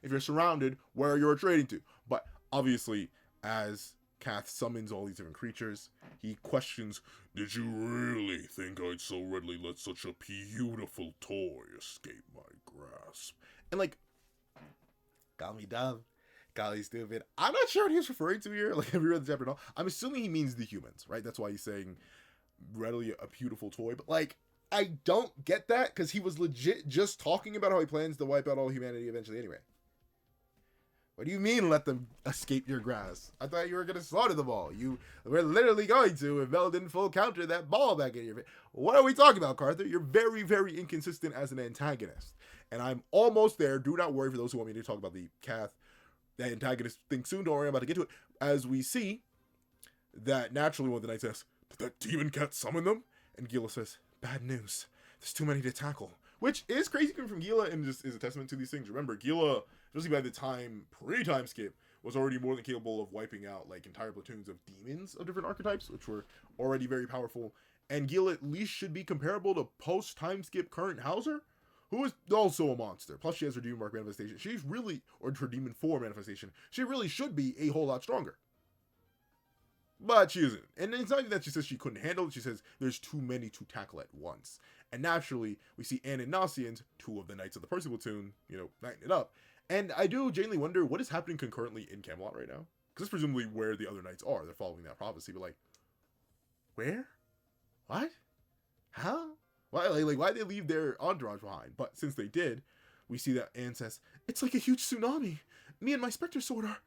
If you're surrounded, where are you retreating to? But obviously, as Cath summons all these different creatures, he questions, "Did you really think I'd so readily let such a beautiful toy escape my grasp?" And like, calm me down. golly stupid. I'm not sure what he was referring to here. Like, have you read the chapter at all? I'm assuming he means the humans, right? That's why he's saying readily a beautiful toy. But, like, I don't get that, because he was legit just talking about how he plans to wipe out all humanity eventually anyway. What do you mean let them escape your grasp? I thought you were going to slaughter them all. You were literally going to if Mel didn't full counter that ball back in your face. What are we talking about, Carther? You're very, very inconsistent as an antagonist. And I'm almost there. Do not worry for those who want me to talk about the antagonist thing soon. Don't worry, I'm about to get to it. As we see that naturally one of the knights says, did that demon cat summon them? And Gila says, bad news. There's too many to tackle. Which is crazy coming from Gila and just is a testament to these things. Remember, Gila, especially by the time, pre-time skip, was already more than capable of wiping out like entire platoons of demons of different archetypes, which were already very powerful. And Gila at least should be comparable to post-time skip current Hauser, who is also a monster. Plus she has her demon mark manifestation. She's really, or her demon form manifestation, she really should be a whole lot stronger. But she isn't. And it's not even that she says she couldn't handle it. She says there's too many to tackle at once. And naturally, we see Anne and Nasians, two of the knights of the Percy platoon, knighting it up. And I do genuinely wonder what is happening concurrently in Camelot right now. Because that's presumably where the other knights are. They're following that prophecy. But like, where? What? How? Why? Like, why'd they leave their entourage behind? But since they did, we see that Anne says, it's like a huge tsunami. Me and my Spectre Sword are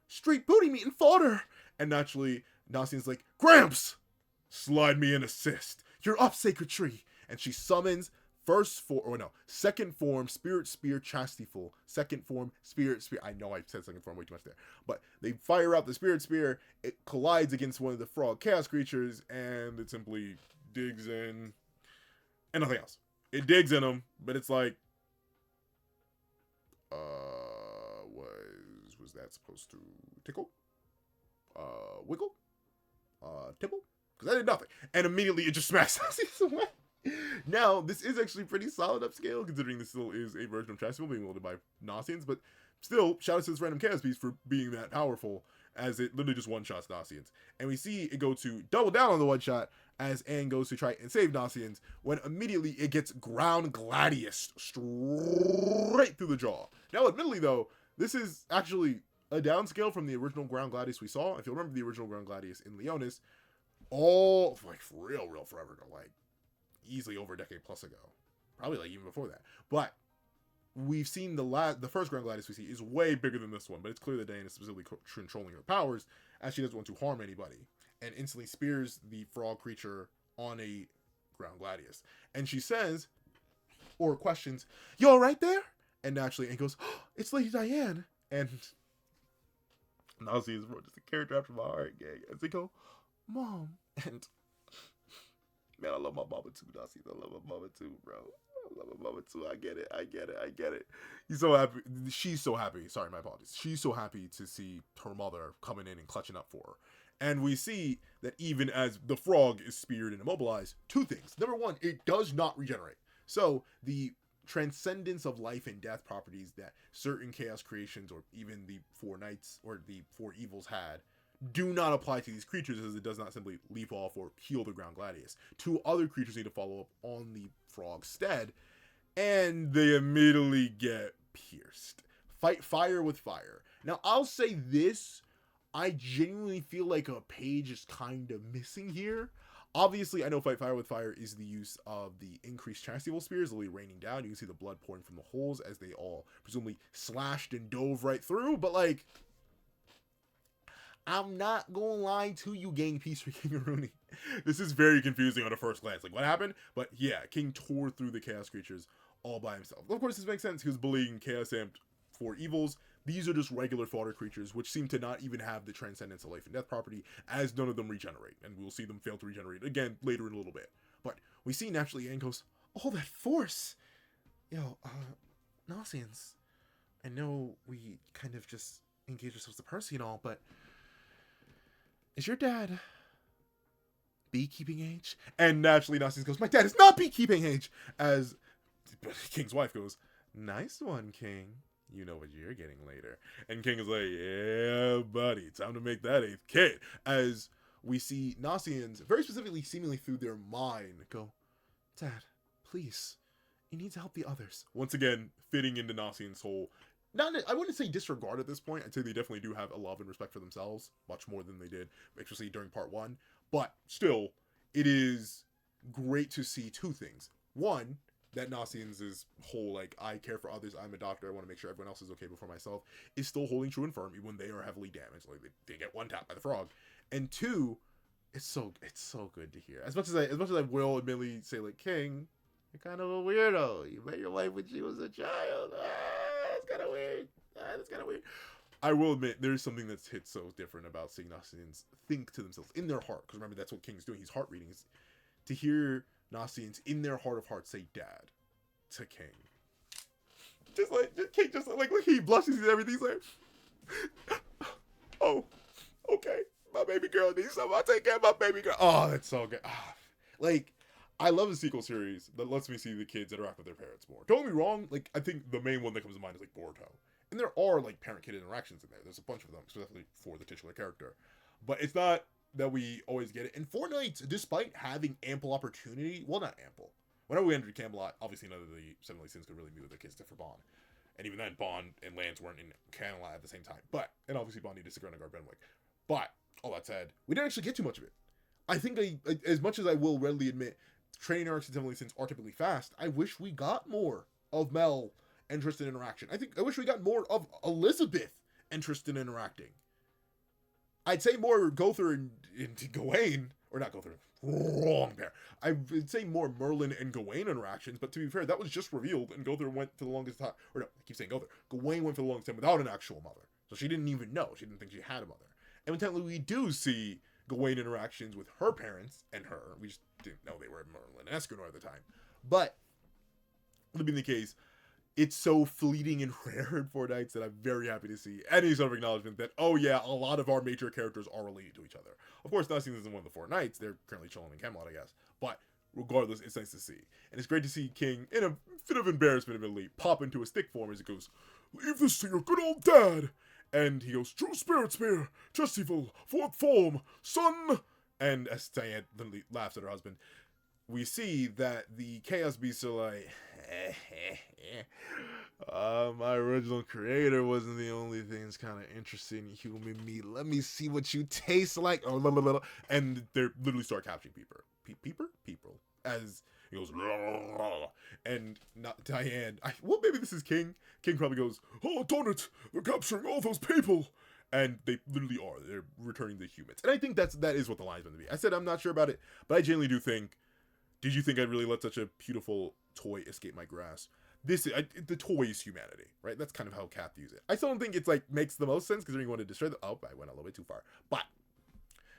straight booty meat and fodder. And naturally, Nasian's like, Gramps! Slide me an assist. You're up, Sacred Tree. And she summons second form, Spirit Spear, Chastityful. Second form, Spirit Spear. I know I said second form way too much there. But they fire out the Spirit Spear. It collides against one of the frog chaos creatures. And it simply digs in. And nothing else. It digs in them. But it's like, was that supposed to tickle? Wiggle? Tipple? Because I did nothing. And immediately it just smashed Nasians away. Now, this is actually pretty solid upscale, considering this still is a version of Chastityful being wielded by Nasians, but still, shout out to this random chaos beast for being that powerful, as it literally just one-shots Nasians. And we see it go to double down on the one-shot, as Anne goes to try and save Nasians, when immediately it gets ground gladius straight through the jaw. Now, admittedly though, this is actually a downscale from the original ground gladius we saw. If you'll remember the original ground gladius in Leonis, all, like, real forever ago, like, easily over a decade plus ago, probably like even before that. But we've seen the first Grand Gladius we see is way bigger than this one, but it's clear that Diana is specifically controlling her powers, as she doesn't want to harm anybody, and instantly spears the frog creature on a Ground Gladius. And she says, or questions, you all right there? And naturally Anne goes, oh, it's Lady Diane. And Nazi is just a character after my heart, gang. As they go, Mom. And man, I love my mama too, Nazi. I love my mama too, bro. I love my mama too. I get it. He's so happy. She's so happy. Sorry, my apologies. She's so happy to see her mother coming in and clutching up for her. And we see that even as the frog is speared and immobilized, two things. Number one, it does not regenerate. So the transcendence of life and death properties that certain chaos creations, or even the four knights or the four evils had, do not apply to these creatures, as it does not simply leap off or heal the Ground Gladius. Two other creatures need to follow up on the frog's stead, and they immediately get pierced. Fight fire with fire. Now, I'll say this, I genuinely feel like a page is kind of missing here. Obviously, I know fight fire with fire is the use of the increased Chastityful spears literally raining down. You can see the blood pouring from the holes as they all presumably slashed and dove right through, but like, I'm not gonna lie to you, gang piece for King Rooney. This is very confusing on a first glance. Like, what happened? But yeah, King tore through the chaos creatures all by himself. Of course, this makes sense. He was bullying Chaos Amped for evils. These are just regular fodder creatures, which seem to not even have the transcendence of life and death property, as none of them regenerate. And we'll see them fail to regenerate again later in a little bit. But we see naturally Anne goes, all that force! Yo, Nasians, I know we kind of just engaged ourselves to Percy and all, but is your dad beekeeping age? And naturally Nasians goes, my dad is not beekeeping age! As King's wife goes, nice one, King. You know what you're getting later. And King is like, yeah, buddy, time to make that 8th kid. As we see Nasians, very specifically, seemingly through their mind, go, Dad, please, you need to help the others. Once again, fitting into Nasian's whole not, I wouldn't say disregard at this point. I'd say they definitely do have a love and respect for themselves, much more than they did, especially during part one. But still, it is great to see two things. One, that Nasian's whole, like, I care for others, I'm a doctor, I want to make sure everyone else is okay before myself, is still holding true and firm even when they are heavily damaged. Like, they get one tap by the frog. And two, it's so good to hear. As much as I will admittedly say, like, King, you're kind of a weirdo. You met your wife when she was a child. That's kind of weird. That's kind of weird. I will admit, there's something that's hit so different about seeing Nasians think to themselves in their heart. Because remember, that's what King's doing. He's heart reading. To hear Nasians in their heart of hearts say "Dad" to King. King, look, he blushes and everything. He's like, oh, okay, my baby girl needs something. I'll take care of my baby girl. Oh, that's so good. Like, I love the sequel series that lets me see the kids interact with their parents more. Don't get me wrong, like, I think the main one that comes to mind is, like, Boruto. And there are, like, parent-kid interactions in there. There's a bunch of them, especially for the titular character. But it's not that we always get it. And Four Knights, despite having ample opportunity, well, not ample. Whenever we entered Camelot, obviously none of the Seven Deadly Sins could really meet with their kids except for Bond. And even then, Bond and Lance weren't in Camelot at the same time. And obviously Bond needed to stick around and guard Benwick. But, all that said, we didn't actually get too much of it. I think, as much as I will readily admit, training arcs in Seven Deadly Sins are typically fast, I wish we got more of Mel and Tristan interaction. I wish we got more of Elizabeth and Tristan interacting. I'd say more Gother and Gawain, or not Gother, wrong pair. I would say more Merlin and Gawain interactions, but to be fair, that was just revealed, and Gother went for the longest time, or no, I keep saying Gother. Gawain went for the longest time without an actual mother, so she didn't even know. She didn't think she had a mother. And technically, we do see Gawain interactions with her parents and her. We just didn't know they were Merlin and Escanor at the time. But, to be the case, it's so fleeting and rare in Four Knights that I'm very happy to see any sort of acknowledgement that, oh yeah, a lot of our major characters are related to each other. Of course, Nasian isn't one of the Four Knights. They're currently chilling in Camelot, I guess. But regardless, it's nice to see. And it's great to see King, in a fit of embarrassment, admittedly, pop into a stick form as he goes, "Leave this to your good old dad!" And he goes, "True Spirit Spear, Chestival, fourth form, son!" And as Diane laughs at her husband, we see that the Chaos Beasts are like, my original creator wasn't the only thing that's kind of interested in human meat. Let me see what you taste like. And they literally start capturing people. As he goes, and not Diane. Maybe this is King. King probably goes, "Oh, darn it, they're capturing all those people." And they literally are. They're returning the humans. And I think that is what the line's going to be. I said I'm not sure about it, but I genuinely do think, did you think I'd really let such a beautiful toy escape my grasp? The toy is humanity, right? That's kind of how Kath views it. I still don't think it's like makes the most sense, because then you want to destroy I went a little bit too far. But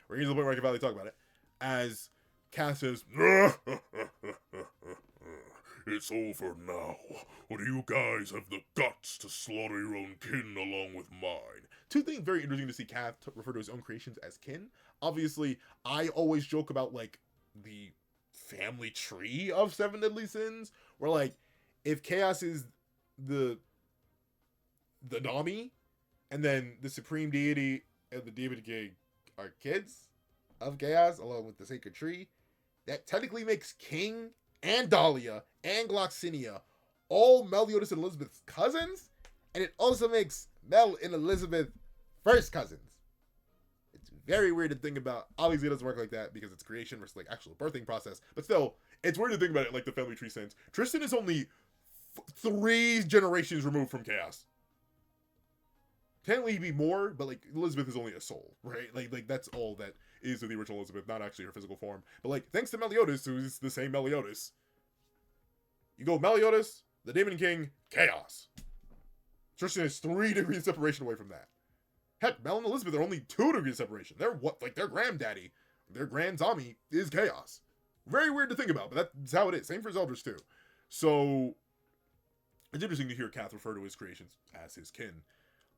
we're getting to the point where I can finally talk about it. As Kath says, "It's over now. Or do you guys have the guts to slaughter your own kin along with mine?" Two things very interesting to see Kath refer to his own creations as kin. Obviously, I always joke about, like, the family tree of Seven Deadly Sins, where, like, if Chaos is the Nami, and then the Supreme Deity and the Demon King are kids of Chaos, along with the Sacred Tree, that technically makes King and Dahlia and Gloxinia all Meliodas and Elizabeth's cousins, and it also makes Mel and Elizabeth first cousins. It's very weird to think about. Obviously, it doesn't work like that because it's creation versus, like, actual birthing process, but still, it's weird to think about it like the family tree sense. Tristan is only 3 generations removed from Chaos. Technically, he'd be more, but, like, Elizabeth is only a soul, right? Like that's all that is of the original Elizabeth, not actually her physical form. But, like, thanks to Meliodas, who's the same Meliodas, you go Meliodas, the Demon King, Chaos. Tristan is 3 degrees separation away from that. Heck, Mel and Elizabeth are only 2 degrees separation. They're their granddaddy, their grand zombie is Chaos. Very weird to think about, but that's how it is. Same for Zeldris too. So it's interesting to hear Kath refer to his creations as his kin.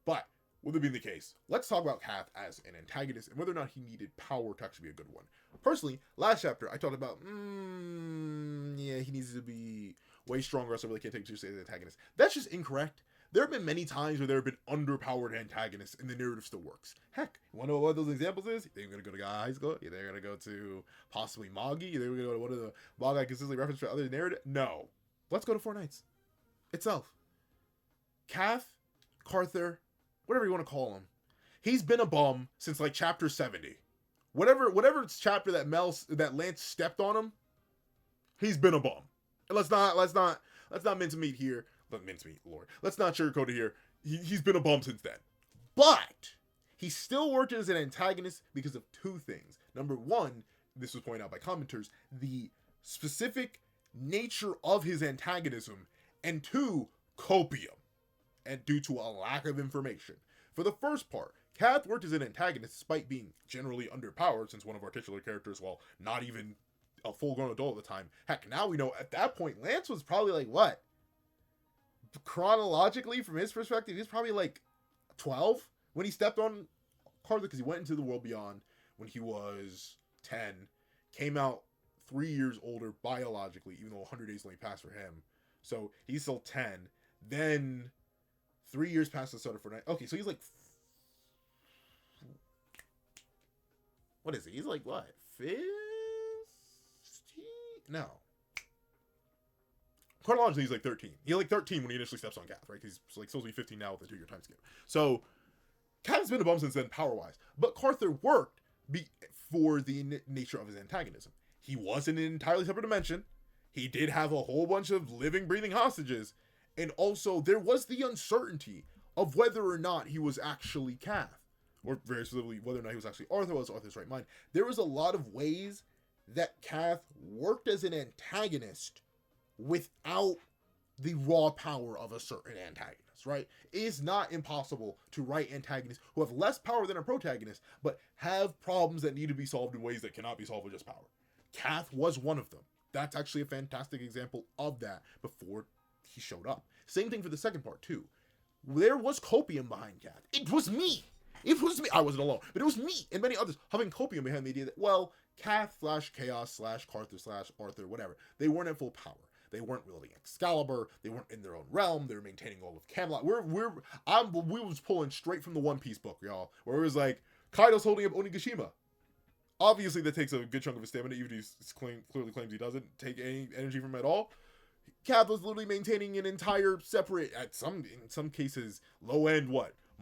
But with it being the case, let's talk about Kath as an antagonist and whether or not he needed power to actually be a good one. Personally, last chapter I talked about, yeah, he needs to be way stronger, so I really can't take him seriously as an antagonist. That's just incorrect. There have been many times where there have been underpowered antagonists and the narrative still works. Heck, you want to know what those examples is? They're going to go to High School? They're going to go to possibly Magi? They're going to go to one of the manga I consistently reference for other narrative? No. Let's go to Four Knights itself. Kath Carther, whatever you want to call him, he's been a bum since like chapter 70. Whatever chapter that Lance stepped on him, he's been a bum. And let's not mincemeat here. Mincemeat, Lord. Let's not sugarcoat it here. He's been a bum since then. But he still worked as an antagonist because of two things. Number one, this was pointed out by commenters, the specific nature of his antagonism, and two, copium, and due to a lack of information. For the first part, Kath worked as an antagonist despite being generally underpowered, since one of our titular characters, well, not even a full-grown adult at the time. Heck, now we know at that point, Lance was probably like, what? Chronologically, from his perspective, he's probably like 12 when he stepped on Carther, because he went into the world beyond when he was 10, came out 3 years older biologically, even though 100 days only passed for him. So he's still 10. Then 3 years past the start of Fortnite. Okay, so he's like, what is he? He's like, what? 15? No. Chronologically, he's like 13. He's like 13 when he initially steps on Kath, right? He's like supposed to be 15 now with a 2-year time skip. So Kath's been a bum since then, power-wise. But Carther worked for the nature of his antagonism. He was in an entirely separate dimension. He did have a whole bunch of living, breathing hostages. And also, there was the uncertainty of whether or not he was actually Kath. Or very specifically, whether or not he was actually Arthur, was Arthur's right mind. There was a lot of ways that Kath worked as an antagonist without the raw power of a certain antagonist, right? It is not impossible to write antagonists who have less power than a protagonist, but have problems that need to be solved in ways that cannot be solved with just power. Kath was one of them. That's actually a fantastic example of that before he showed up. Same thing for the second part, too. There was copium behind Kath. It was me. It was me. I wasn't alone, but it was me and many others having copium behind the idea that, well, Kath / Chaos / Carther / Arthur, whatever, they weren't at full power. They weren't wielding Excalibur. They weren't in their own realm. They were maintaining all of Camelot. We was pulling straight from the One Piece book, y'all, where it was like, Kaido's holding up Onigashima. Obviously, that takes a good chunk of his stamina, even if he clearly claims he doesn't take any energy from it at all. Kath was literally maintaining an entire separate, in some cases, low-end,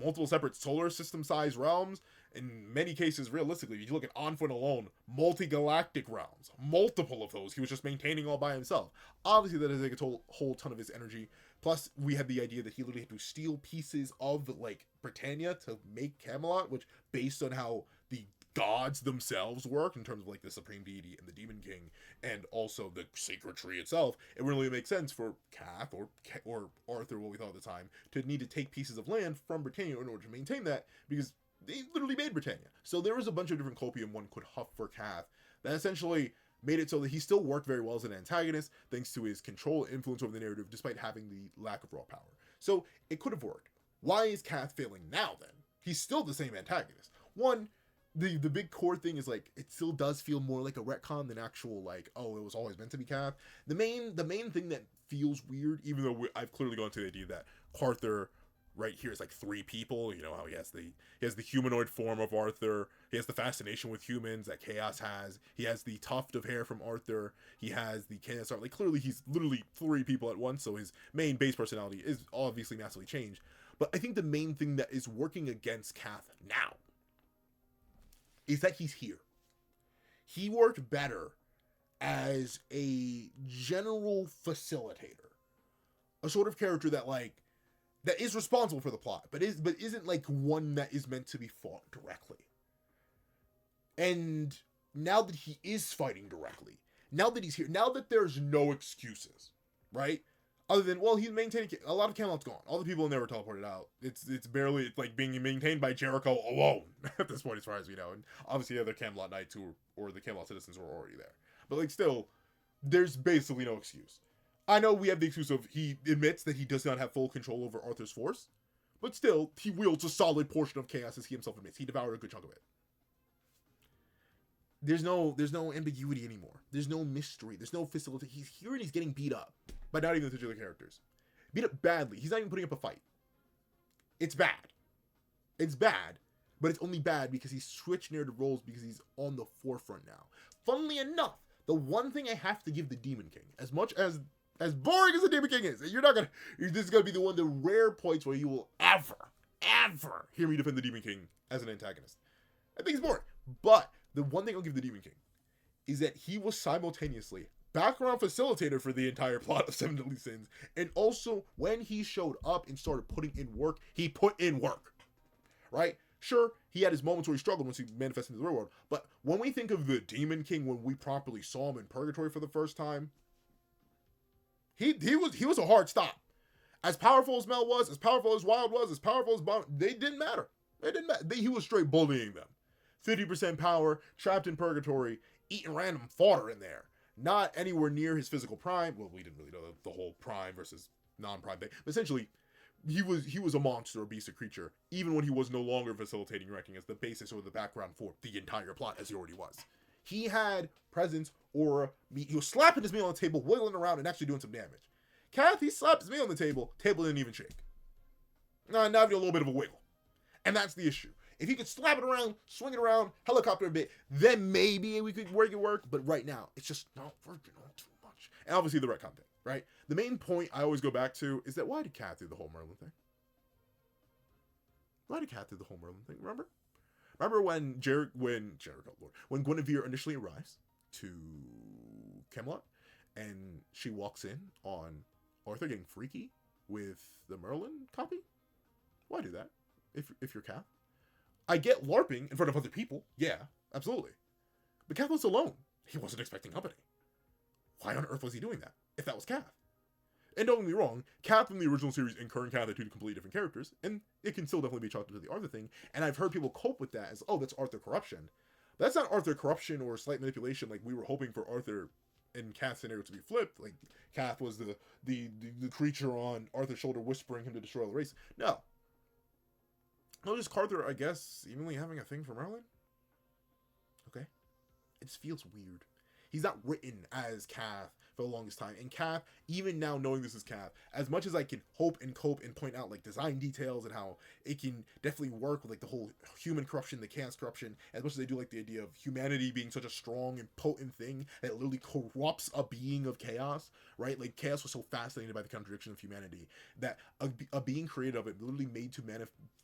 multiple separate solar system-sized realms. In many cases, realistically, if you look at Anfun alone, multi-galactic realms. Multiple of those. He was just maintaining all by himself. Obviously, that doesn't take a whole ton of his energy. Plus, we had the idea that he literally had to steal pieces of, Britannia to make Camelot, which, based on how the gods themselves work, in terms of, the Supreme Deity and the Demon King, and also the Sacred Tree itself, it really makes sense for Kath, or Arthur, what we thought at the time, to need to take pieces of land from Britannia in order to maintain that, because they literally made Britannia. So there was a bunch of different copium one could huff for Kath that essentially made it so that he still worked very well as an antagonist, thanks to his control and influence over the narrative, despite having the lack of raw power. So it could have worked. Why is Kath failing now, then? He's still the same antagonist. One, the big core thing is, it still does feel more like a retcon than actual, oh, it was always meant to be Kath. The main thing that feels weird, even though I've clearly gone to the idea that Carther right here is 3 people. You know how he has the humanoid form of Arthur. He has the fascination with humans that Chaos has. He has the tuft of hair from Arthur. He has the Chaos art. Clearly he's literally 3 people at once, so his main base personality is obviously massively changed. But I think the main thing that is working against Kath now is that he's here. He worked better as a general facilitator. A sort of character that that is responsible for the plot, but isn't one that is meant to be fought directly. And now that he is fighting directly, now that he's here, now that there's no excuses, right? Other than, well, he's maintaining, a lot of Camelot's gone. All the people in there were teleported out. It's barely, being maintained by Jericho alone at this point, as far as we know. And obviously the other Camelot Knights or the Camelot citizens were already there. But still, there's basically no excuse. I know we have the excuse of he admits that he does not have full control over Arthur's force, but still, he wields a solid portion of chaos, as he himself admits. He devoured a good chunk of it. There's no ambiguity anymore. There's no mystery. There's no facility. He's here and he's getting beat up by not even the titular characters. Beat up badly. He's not even putting up a fight. It's bad. It's bad, but it's only bad because he's switched narrative roles because he's on the forefront now. Funnily enough, the one thing I have to give the Demon King, as much as As boring as the Demon King is, you're not gonna. This is gonna be the one of the rare points where you will ever hear me defend the Demon King as an antagonist. I think he's boring, but the one thing I'll give the Demon King is that he was simultaneously background facilitator for the entire plot of Seven Deadly Sins, and also when he showed up and started putting in work, he put in work. Right? Sure, he had his moments where he struggled once he manifested into the real world, but when we think of the Demon King, when we properly saw him in Purgatory for the first time, he was a hard stop. As powerful as Mel was, as powerful as Wild was, as powerful as Bomb, they didn't matter. He was straight bullying them. 50% power, trapped in Purgatory, eating random fodder in there. Not anywhere near his physical prime. Well, we didn't really know the whole prime versus non-prime thing. But essentially, he was a monster, a beast, a creature, even when he was no longer facilitating or acting as the basis or the background for the entire plot, as he already was. He had presence, aura, meat. He was slapping his meal on the table, wiggling around, and actually doing some damage. Kath, he slapped his meal on the table didn't even shake. Now even a little bit of a wiggle. And that's the issue. If he could slap it around, swing it around, helicopter a bit, then maybe we could make it work. But right now, it's just not working all too much. And obviously the retcon thing, right? The main point I always go back to is that why did Kath do the whole Merlin thing? Why did Kath do the whole Merlin thing? Remember when when Guinevere initially arrives to Camelot and she walks in on Arthur getting freaky with the Merlin copy? Why do that? If you're Kath? I get LARPing in front of other people. Yeah, absolutely. But Kath was alone. He wasn't expecting company. Why on earth was he doing that, if that was Kath? And don't get me wrong, Kath from the original series and current Kath are two completely different characters, and it can still definitely be chalked up to the Arthur thing, and I've heard people cope with that as, oh, that's Arthur corruption. That's not Arthur corruption or slight manipulation like we were hoping for Arthur and Kath's scenario to be flipped. Like, Kath was the creature on Arthur's shoulder whispering him to destroy the race. No. No, just Arthur, I guess, seemingly having a thing for Merlin? Okay. It just feels weird. He's not written as Kath for the longest time. And Kath, even now knowing this is Kath, as much as I can hope and cope and point out like design details and how it can definitely work with like the whole human corruption, the chaos corruption, as much as I do like the idea of humanity being such a strong and potent thing that literally corrupts a being of chaos, right? Like chaos was so fascinated by the contradiction of humanity that a being created of it literally made to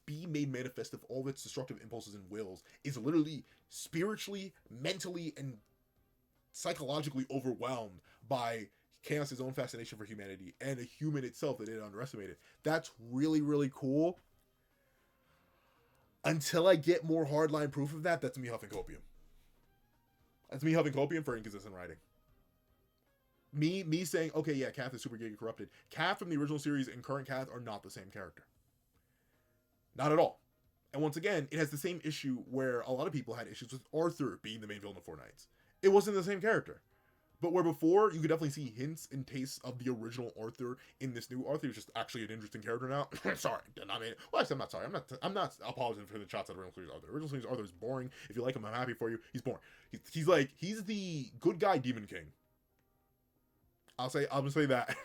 be made manifest of all of its destructive impulses and wills is literally spiritually, mentally, and psychologically overwhelmed by chaos's own fascination for humanity and a human itself that it underestimated. That's really, really cool. Until I get more hardline proof of that, that's me huffing copium. That's me huffing copium for inconsistent writing. Me saying, okay, yeah, Kath is super gay and corrupted. Kath from the original series and current Kath are not the same character. Not at all. And once again, it has the same issue where a lot of people had issues with Arthur being the main villain of Four Knights. It wasn't the same character. But where before, you could definitely see hints and tastes of the original Arthur in this new Arthur. He's just actually an interesting character now. Sorry. I mean, well, actually, I'm not sorry. I'm not apologizing for the shots at the original series Arthur. The original series Arthur is boring. If you like him, I'm happy for you. He's boring. He's the good guy Demon King. I'm gonna say that.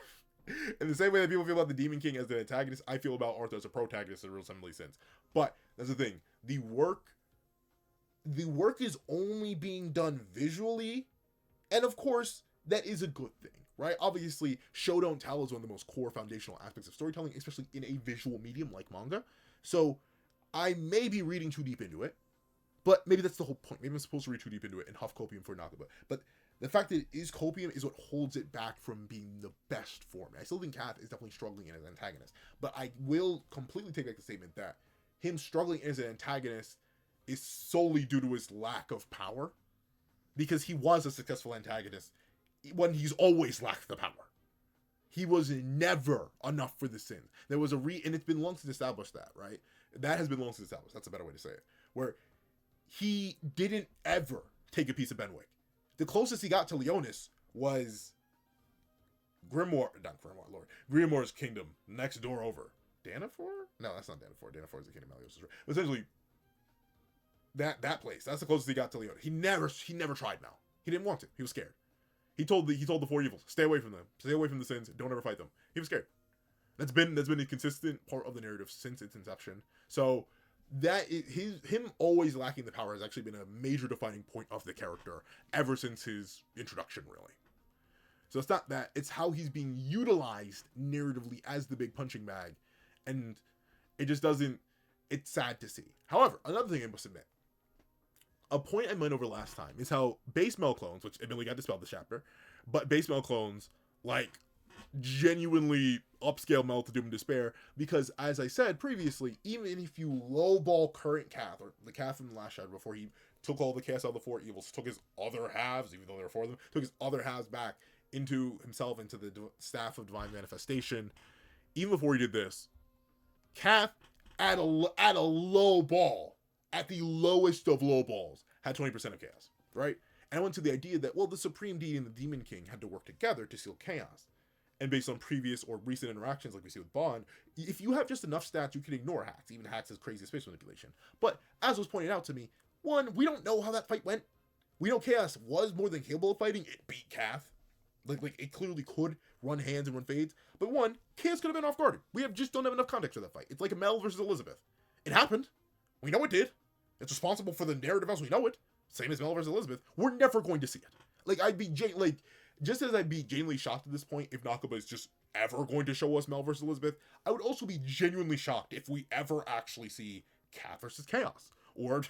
In the same way that people feel about the Demon King as the antagonist, I feel about Arthur as a protagonist in the real Seven Deadly Sins. But that's the thing. The work is only being done visually, and of course, that is a good thing, right? Obviously, show don't tell is one of the most core foundational aspects of storytelling, especially in a visual medium like manga. So, I may be reading too deep into it, but maybe that's the whole point. Maybe I'm supposed to read too deep into it and huff copium for Nakaba. But the fact that it is copium is what holds it back from being the best form. I still think Kath is definitely struggling as an antagonist, but I will completely take back the statement that him struggling as an antagonist is solely due to his lack of power, because he was a successful antagonist when he's always lacked the power. He was never enough for the sin. There was and it's been long since established that, right? That has been long since established. That's a better way to say it. Where he didn't ever take a piece of Benwick. The closest he got to Leonis was Grimoire's kingdom, next door over. Danafor? No, that's not Danafor. Danafor is the kingdom Melios. But essentially, that place. That's the closest he got to Leonis. He never tried now. He didn't want to. He was scared. He told the four evils, stay away from them. Stay away from the sins. Don't ever fight them. He was scared. That's been a consistent part of the narrative since its inception. So him always lacking the power has actually been a major defining point of the character ever since his introduction, really. So it's not that, it's how he's being utilized narratively as the big punching bag. And it just doesn't, it's sad to see. However, another thing I must admit, a point I went over last time is how base Mel clones, which admittedly got dispelled this chapter, but base Mel clones, like, genuinely upscale Mel to Doom and Despair, because as I said previously, even if you lowball current Cath, or the Cath from the last shadow before he took all the chaos out of the four evils, took his other halves, even though there were four of them, took his other halves back into himself, into the staff of divine manifestation, even before he did this, Cath at a low ball, at the lowest of low balls, had 20% of chaos, right? And I went to the idea that, well, the Supreme Deity and the Demon King had to work together to seal chaos. And based on previous or recent interactions, like we see with Bond, if you have just enough stats, you can ignore hacks. Even hacks as crazy space manipulation. But as was pointed out to me, one, we don't know how that fight went. We know Chaos was more than capable of fighting. It beat Cath. Like it clearly could run hands and run fades. But one, Chaos could have been off guarded. We just don't have enough context for that fight. It's like a Mel versus Elizabeth. It happened. We know it did. It's responsible for the narrative as we know it. Same as Mel versus Elizabeth. We're never going to see it. Like, just as I'd be genuinely shocked at this point if Nakaba is just ever going to show us Mel versus Elizabeth, I would also be genuinely shocked if we ever actually see Cath versus Chaos. Or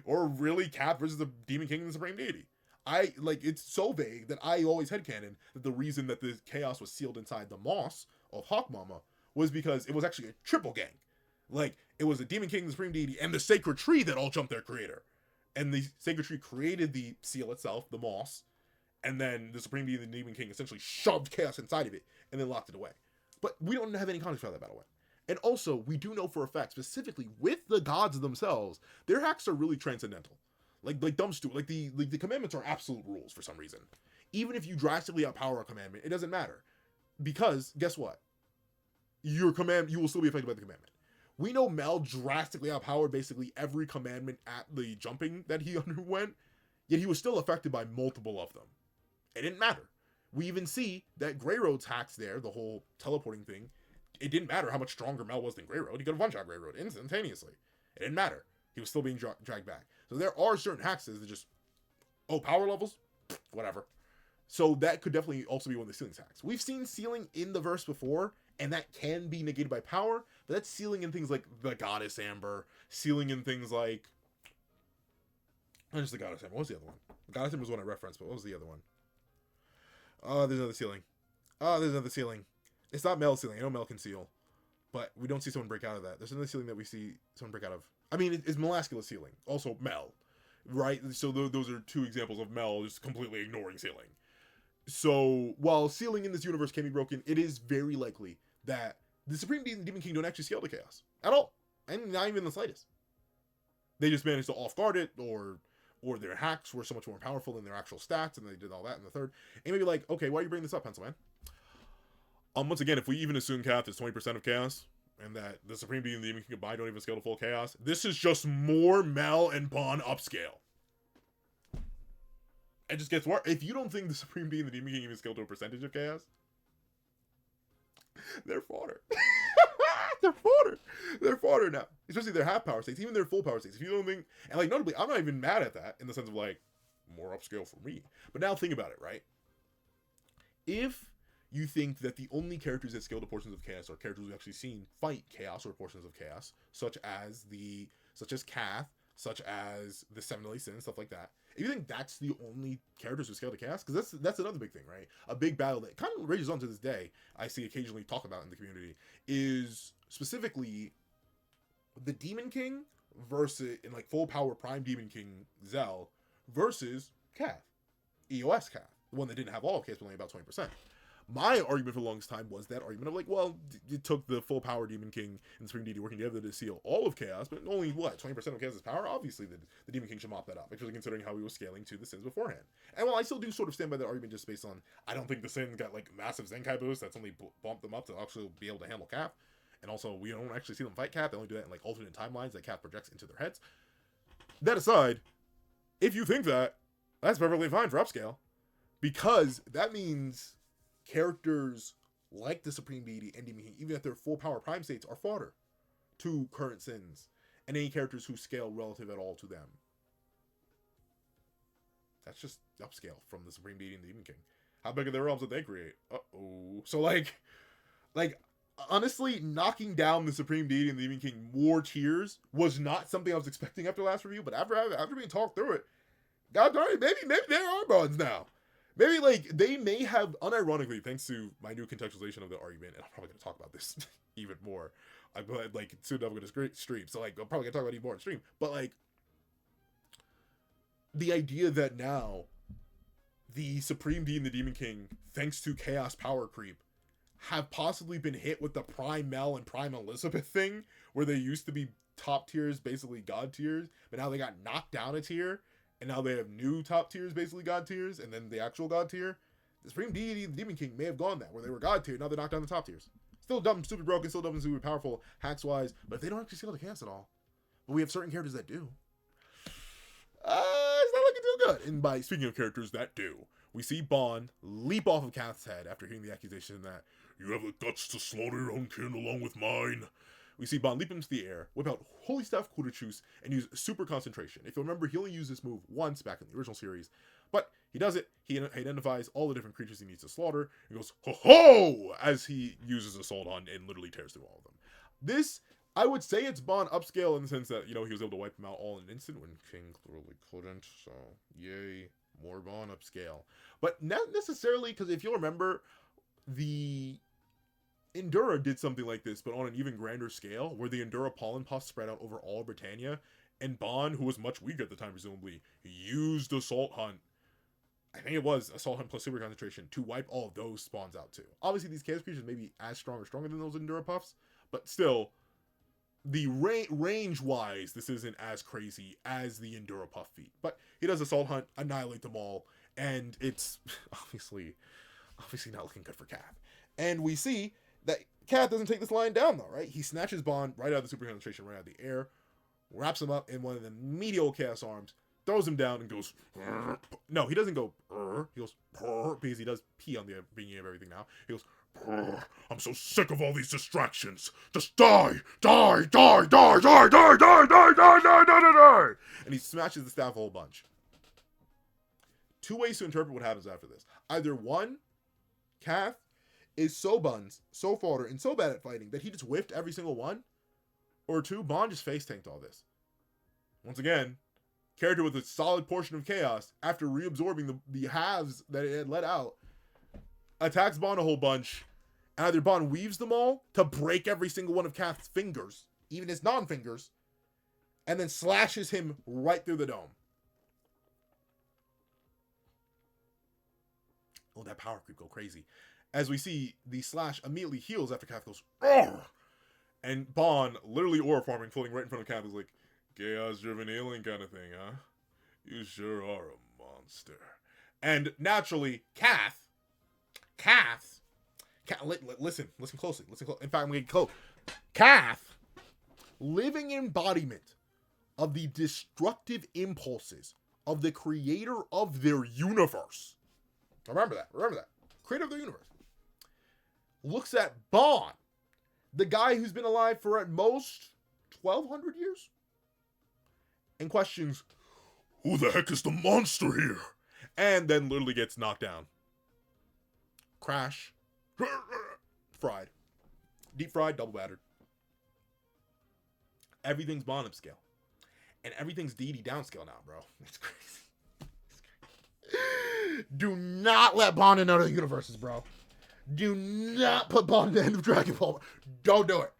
really Cath versus the Demon King and the Supreme Deity. It's so vague that I always headcanon that the reason that the Chaos was sealed inside the moss of Hawk Mama was because it was actually a triple gang. Like, it was the Demon King, the Supreme Deity, and the Sacred Tree that all jumped their creator. And the Sacred Tree created the seal itself, the moss, and then the Supreme Deity and the Demon King essentially shoved Chaos inside of it and then locked it away. But we don't have any context for how that battle went. And also, we do know for a fact, specifically with the gods themselves, their hacks are really transcendental. Like dumb stupid. Like the commandments are absolute rules for some reason. Even if you drastically outpower a commandment, it doesn't matter. Because, guess what? You will still be affected by the commandment. We know Mel drastically outpowered basically every commandment at the jumping that he underwent, yet he was still affected by multiple of them. It didn't matter. We even see that Grey Road's hacks there, the whole teleporting thing, it didn't matter how much stronger Mel was than Grey Road. He could have one-shot Grey Road instantaneously. It didn't matter. He was still being dragged back. So there are certain hacks that just, power levels? Whatever. So that could definitely also be one of the sealing hacks. We've seen sealing in the verse before, and that can be negated by power, but that's sealing in things like the Goddess Amber, sealing in things like, not just the Goddess Amber, what was the other one? The Goddess Amber was one I referenced, but what was the other one? There's another sealing. It's not Mel sealing. I know Mel can seal, but we don't see someone break out of that. There's another sealing that we see someone break out of. I mean, it's Melascula sealing. Also Mel, right? So those are two examples of Mel just completely ignoring sealing. So while sealing in this universe can be broken, it is very likely that the Supreme Deity and the Demon King don't actually scale to Chaos at all, and not even the slightest. They just managed to off-guard it, or their hacks were so much more powerful than their actual stats, and they did all that in the third. And maybe like, okay, why are you bringing this up, Pencil Man? Once again, if we even assume Cath is 20% of Chaos, and that the Supreme Being and the Demon King combined don't even scale to full Chaos, this is just more Mel and Bond upscale. It just gets worse. If you don't think the Supreme Being and the Demon King even scale to a percentage of Chaos, they're fodder. They're fodder now. Especially their half power states, even their full power states. If you don't think, and like notably, I'm not even mad at that in the sense of like, more upscale for me. But now think about it, right? If you think that the only characters that scale to portions of Chaos are characters we've actually seen fight Chaos or portions of Chaos, such as Cath, such as the Seven Deadly Sins, stuff like that. If you think that's the only characters who scale to Chaos, because that's another big thing, right? A big battle that kind of rages on to this day, I see occasionally talk about in the community, is specifically the Demon King versus, in like full power Prime Demon King Zell versus Cath, EOS Cath, the one that didn't have all of Chaos, but only about 20%. My argument for the longest time was that argument of like, well, it took the full power Demon King and Supreme Deity working together to seal all of Chaos, but only, 20% of Chaos' power? Obviously, the Demon King should mop that up, especially considering how he was scaling to the Sins beforehand. And while I still do sort of stand by that argument just based on, I don't think the Sins got, like, massive Zenkai boost that's only bumped them up to actually be able to handle Cath, and also, we don't actually see them fight Cath, they only do that in, like, alternate timelines that Cath projects into their heads. That aside, if you think that, that's perfectly fine for upscale, because that means characters like the Supreme Deity and Demon King, even at their full power prime states, are fodder to current Sins, and any characters who scale relative at all to them. That's just upscale from the Supreme Deity and the Demon King. How big are their realms that they create? Uh-oh. So, like, honestly, knocking down the Supreme Deity and the Demon King more tiers was not something I was expecting after last review, but after being talked through it, god darn it, maybe there are bonds now. Maybe, like, they may have, unironically, thanks to my new contextualization of the argument, and I'm probably going to talk about this even more. Like, soon enough, I'm going to stream, so, like, I'm probably going to talk about it even more on stream. But, like, the idea that now the Supreme Deity and the Demon King, thanks to Chaos Power Creep, have possibly been hit with the Prime Mel and Prime Elizabeth thing, where they used to be top tiers, basically god tiers, but now they got knocked down a tier, and now they have new top tiers, basically god tiers, and then the actual god tier. The Supreme Deity and the Demon King may have gone that, where they were god tier, now they knocked down the top tiers. Still dumb, stupid, broken, still dumb and stupid, powerful, hacks-wise, but if they don't actually scale the chaos at all, but we have certain characters that do, it's not looking too good. And by speaking of characters that do, we see Bond leap off of Kath's head after hearing the accusation that you have the guts to slaughter your own kin along with mine. We see Bond leap into the air, whip out Holy Staff Kudachuce, and use super concentration. If you'll remember, he only used this move once back in the original series, but he does it. He identifies all the different creatures he needs to slaughter, and goes, ho-ho! As he uses Assault Hunt and literally tears through all of them. This, I would say it's Bond upscale in the sense that, you know, he was able to wipe them out all in an instant when King clearly couldn't, so yay, more Bond upscale. But not necessarily, because if you'll remember, the Endura did something like this, but on an even grander scale, where the Endura pollen puffs spread out over all Britannia, and Bond, who was much weaker at the time, presumably, used Assault Hunt, I think it was Assault Hunt plus Super Concentration, to wipe all of those spawns out too. Obviously, these chaos creatures may be as strong or stronger than those Endura puffs, but still, the range-wise, this isn't as crazy as the Endura puff feat. But he does Assault Hunt, annihilate them all, and it's obviously not looking good for Kath. And we see that Kath doesn't take this line down, though, right? He snatches Bond right out of the super concentration, right out of the air, wraps him up in one of the medial chaos arms, throws him down, and goes, no, he doesn't go, he goes, because he does pee on the beginning of everything now. He goes, I'm so sick of all these distractions. Just die, die, die, die, die, die, die, die, die, die, die, die, die. And he smashes the staff a whole bunch. Two ways to interpret what happens after this. Either one, Kath is so buns, so fodder, and so bad at fighting that he just whiffed every single one. Or two, Bond just face tanked all this. Once again, character with a solid portion of chaos, after reabsorbing the halves that it had let out, attacks Bond a whole bunch, and either Bond weaves them all to break every single one of Kath's fingers, even his non-fingers, and then slashes him right through the dome. Oh, that power creep go crazy. As we see, the slash immediately heals after Kath goes, "Argh!" And Bond, literally aura forming, floating right in front of Kath, is like, chaos-driven alien kind of thing, huh? You sure are a monster. And naturally, Kath, listen closely, in fact, I'm going to close. Kath, living embodiment of the destructive impulses of the creator of their universe. Remember that. Creator of their universe. Looks at Bond, the guy who's been alive for at most 1,200 years, and questions, who the heck is the monster here? And then literally gets knocked down. Crash. Fried. Deep fried, double battered. Everything's Bond upscale. And everything's DD downscale now, bro. It's crazy. Do not let Bond in other universes, bro. Do not put Bond in the end of Dragon Ball. Don't do it.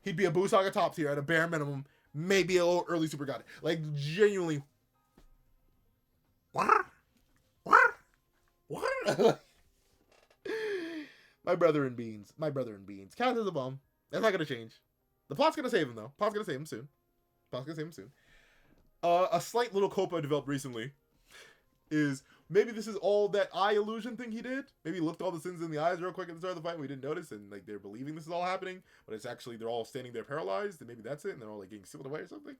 He'd be a Buu-saga top tier at a bare minimum. Maybe a little early super god. Like, genuinely. What? My brother in beans. Kath is a bum. That's not gonna change. The plot's gonna save him, though. Plot's gonna save him soon. A slight little cope I developed recently is maybe this is all that eye illusion thing he did. Maybe he looked all the sins in the eyes real quick at the start of the fight and we didn't notice, and like they're believing this is all happening, but it's actually they're all standing there paralyzed, and maybe that's it, and they're all like getting sealed away or something.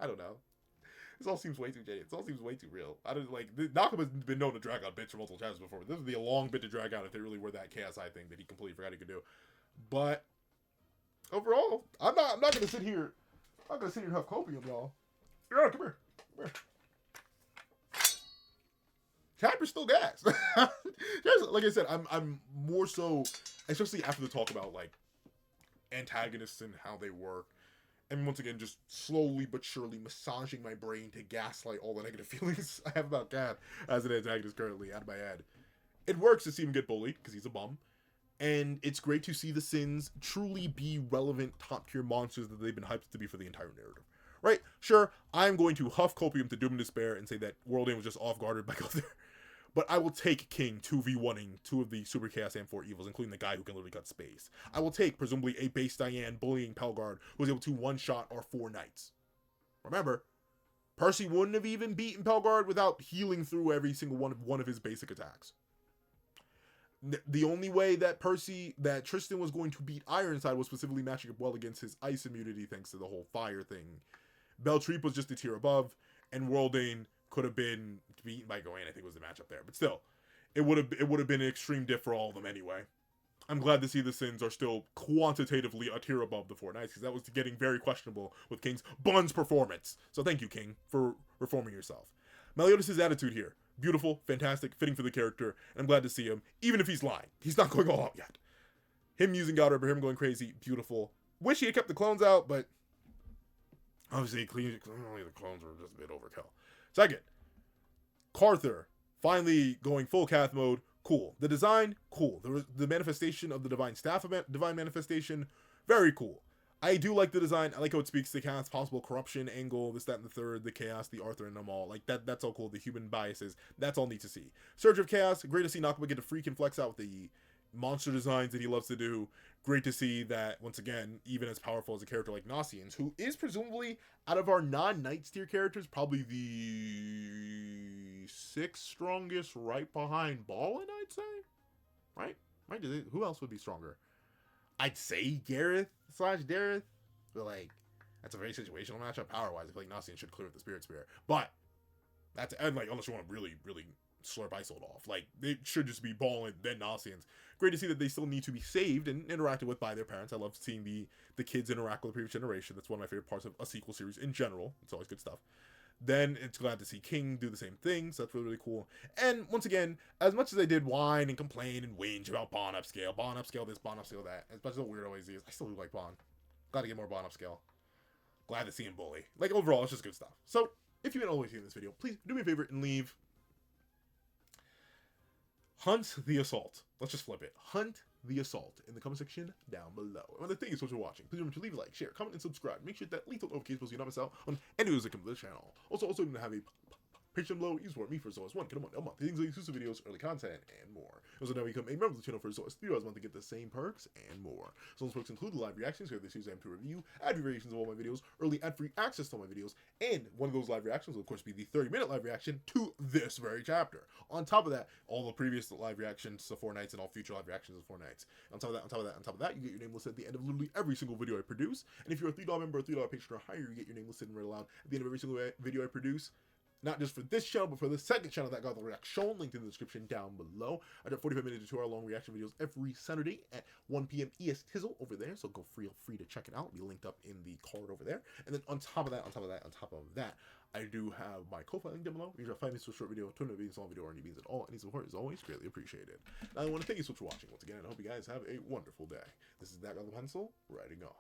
I don't know. This all seems way too jaded. This all seems way too real. I don't like Naka's been known to drag out bits for multiple chapters before. This would be a long bit to drag out if they really were that chaos eye thing that he completely forgot he could do. But overall, I'm not gonna sit here. I'm not gonna sit here and have copium, y'all. Yeah, come here. chapter's still gas. Like I said, I'm more so, especially after the talk about like antagonists and how they work, and once again just slowly but surely massaging my brain to gaslight all the negative feelings I have about Cat as an antagonist currently out of my head. It works to see him get bullied because he's a bum, and it's great to see the Sins truly be relevant top tier monsters that they've been hyped to be for the entire narrative. Right? Sure, I'm going to huff copium to doom and despair and say that World End was just off guarded by Gother. But I will take King 2v1ing two of the Super Chaos and 4 evils, including the guy who can literally cut space. I will take, presumably, a base Diane bullying Pelgard who was able to one-shot our 4 knights. Remember, Percy wouldn't have even beaten Pelgard without healing through every single one of his basic attacks. The only way that Tristan was going to beat Ironside was specifically matching up well against his ice immunity thanks to the whole fire thing. Beltreep was just a tier above, and Worldane could have been beaten by Gawain, I think was the matchup there. But still, it would have been an extreme diff for all of them anyway. I'm glad to see the Sins are still quantitatively a tier above the 4 Knights, because that was getting very questionable with King's Bun's performance. So thank you, King, for reforming yourself. Meliodas' attitude here. Beautiful, fantastic, fitting for the character, and I'm glad to see him, even if he's lying. He's not going all out yet. Him using Goddard, but him going crazy, beautiful. Wish he had kept the clones out, but obviously, the clones were just a bit overkill. Second, Carther finally going full Cath mode, cool. The design, cool. The manifestation of the divine staff divine manifestation, very cool. I do like the design. I like how it speaks to Cath's possible corruption angle, this, that, and the third, the chaos, the Arthur, and them all. Like, that's all cool. The human biases, that's all neat to see. Surge of Chaos, great to see Nakaba get to freaking flex out with the monster designs that he loves to do. Great to see that, once again, even as powerful as a character like Nasians, who is presumably, out of our non-Knights tier characters, probably the 6th strongest right behind Ballin, I'd say? Right? Who else would be stronger? I'd say Gareth / Dareth, but like, that's a very situational matchup power-wise. I feel like Nasian should clear with the Spirit Spear. But, that's, and like, unless you want to really, really slurp Isold off. Like, they should just be Ballin, then Nasians. Great to see that they still need to be saved and interacted with by their parents. I love seeing the kids interact with the previous generation. That's one of my favorite parts of a sequel series in general. It's always good stuff. Then it's glad to see King do the same thing, so that's really, really cool. And once again, as much as I did whine and complain and whinge about Bond upscale this, Bond upscale that, as much as a weird always is, I still do like Bond. Glad to get more Bond upscale. Glad to see him bully. Like, overall, it's just good stuff. So, if you haven't always seen this video, please do me a favor and leave Hunt the Assault. Let's just flip it. Hunt the Assault in the comment section down below. And thank you so much for watching. Please remember to leave a like, share, comment, and subscribe. Make sure that lethal notifications so you don't miss out on any videos that come to the channel. Also, going to have a Patreon below. You support me for as low as $1 a month. Things like exclusive videos, early content, and more. Also, now become a member of the channel for as low as $3 a month to get the same perks and more. So those perks include the live reactions here this series I am to review, ad variations of all my videos, early ad-free access to all my videos, and one of those live reactions will of course be the 30-minute live reaction to this very chapter. On top of that, all the previous live reactions to 4 Knights and all future live reactions to 4 Knights. On top of that, you get your name listed at the end of literally every single video I produce. And if you're a $3 member or $3 patron or higher, you get your name listed and read aloud at the end of every single video I produce. Not just for this channel, but for the second channel that got the reaction, linked in the description down below. I do 45-minute to 2-hour long reaction videos every Saturday at 1 p.m. ES Tizzle over there, so go feel free to check it out. It'll be linked up in the card over there. And then on top of that, I do have my Ko-Fi link down below. You have 5 minutes for a short video, 20 minutes long video, or any beans at all. Any support is always greatly appreciated. Now, I want to thank you so much for watching once again, and I hope you guys have a wonderful day. This is That Guy with a Pencil, writing off.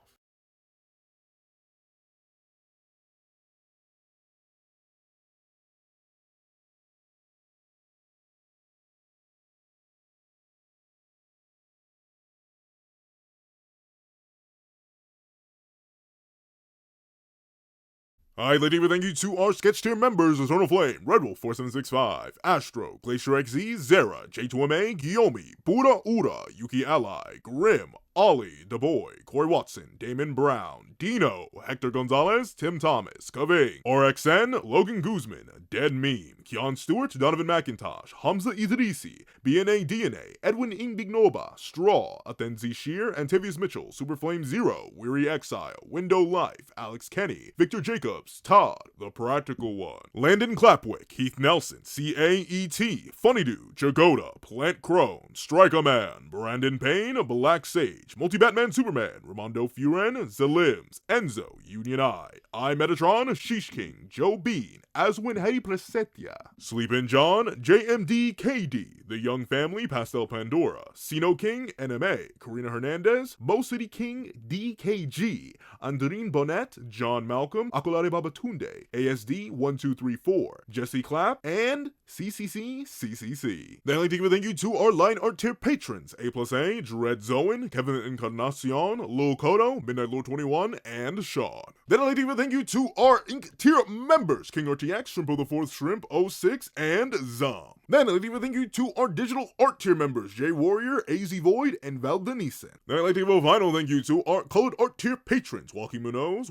Hi, lady, thank you to our sketch tier members: Eternal Flame, Redwolf 4765, Astro, Glacier XZ, Zera, J2MA, Guillaume, Buddha Ura, Yuki Ally, Grim, Ollie, The Boy, Corey Watson, Damon Brown, Dino, Hector Gonzalez, Tim Thomas, Kaving, RXN, Logan Guzman, Dead Meme, Keon Stewart, Donovan McIntosh, Hamza Idrisi, BNA DNA, Edwin Ingbignoba, Straw, Athenzi Shear, Antavius Mitchell, Superflame Zero, Weary Exile, Window Life, Alex Kenny, Victor Jacobs, Todd, The Practical One, Landon Clapwick, Heath Nelson, CAET, Funny Dude, Jagoda, Plant Crone, Striker Man, Brandon Payne, Black Sage, Cage, Multi-Batman Superman, Ramondo Furen, Zalims, Enzo, Union I, Metatron, Sheesh King, Joe Bean, Aswin Hey Placetia, Sleepin' John, JMD KD, The Young Family, Pastel Pandora, Sino King, NMA, Karina Hernandez, Mo City King, DKG, Andrine Bonnet, John Malcolm, Akolare Babatunde, ASD 1234, Jesse Clapp, and CCC. Then I'd like to give a thank you to our line art tier patrons, A+A, Dread Zoan, Kevin Encarnacion, Lil Kodo, Midnight Lord 21, and Sean. Then I'd like to give a thank you to our Inc. tier members, King RTX, Shrimpo the 4th Shrimp 06, and Zom. Then I'd like to give a thank you to our digital art tier members, J Warrior, AZ Void, and Valdenison. Then I'd like to give a final thank you to our colored art tier patrons, Walkie Munoz,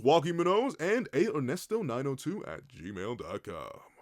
and A Ernesto902 at gmail.com.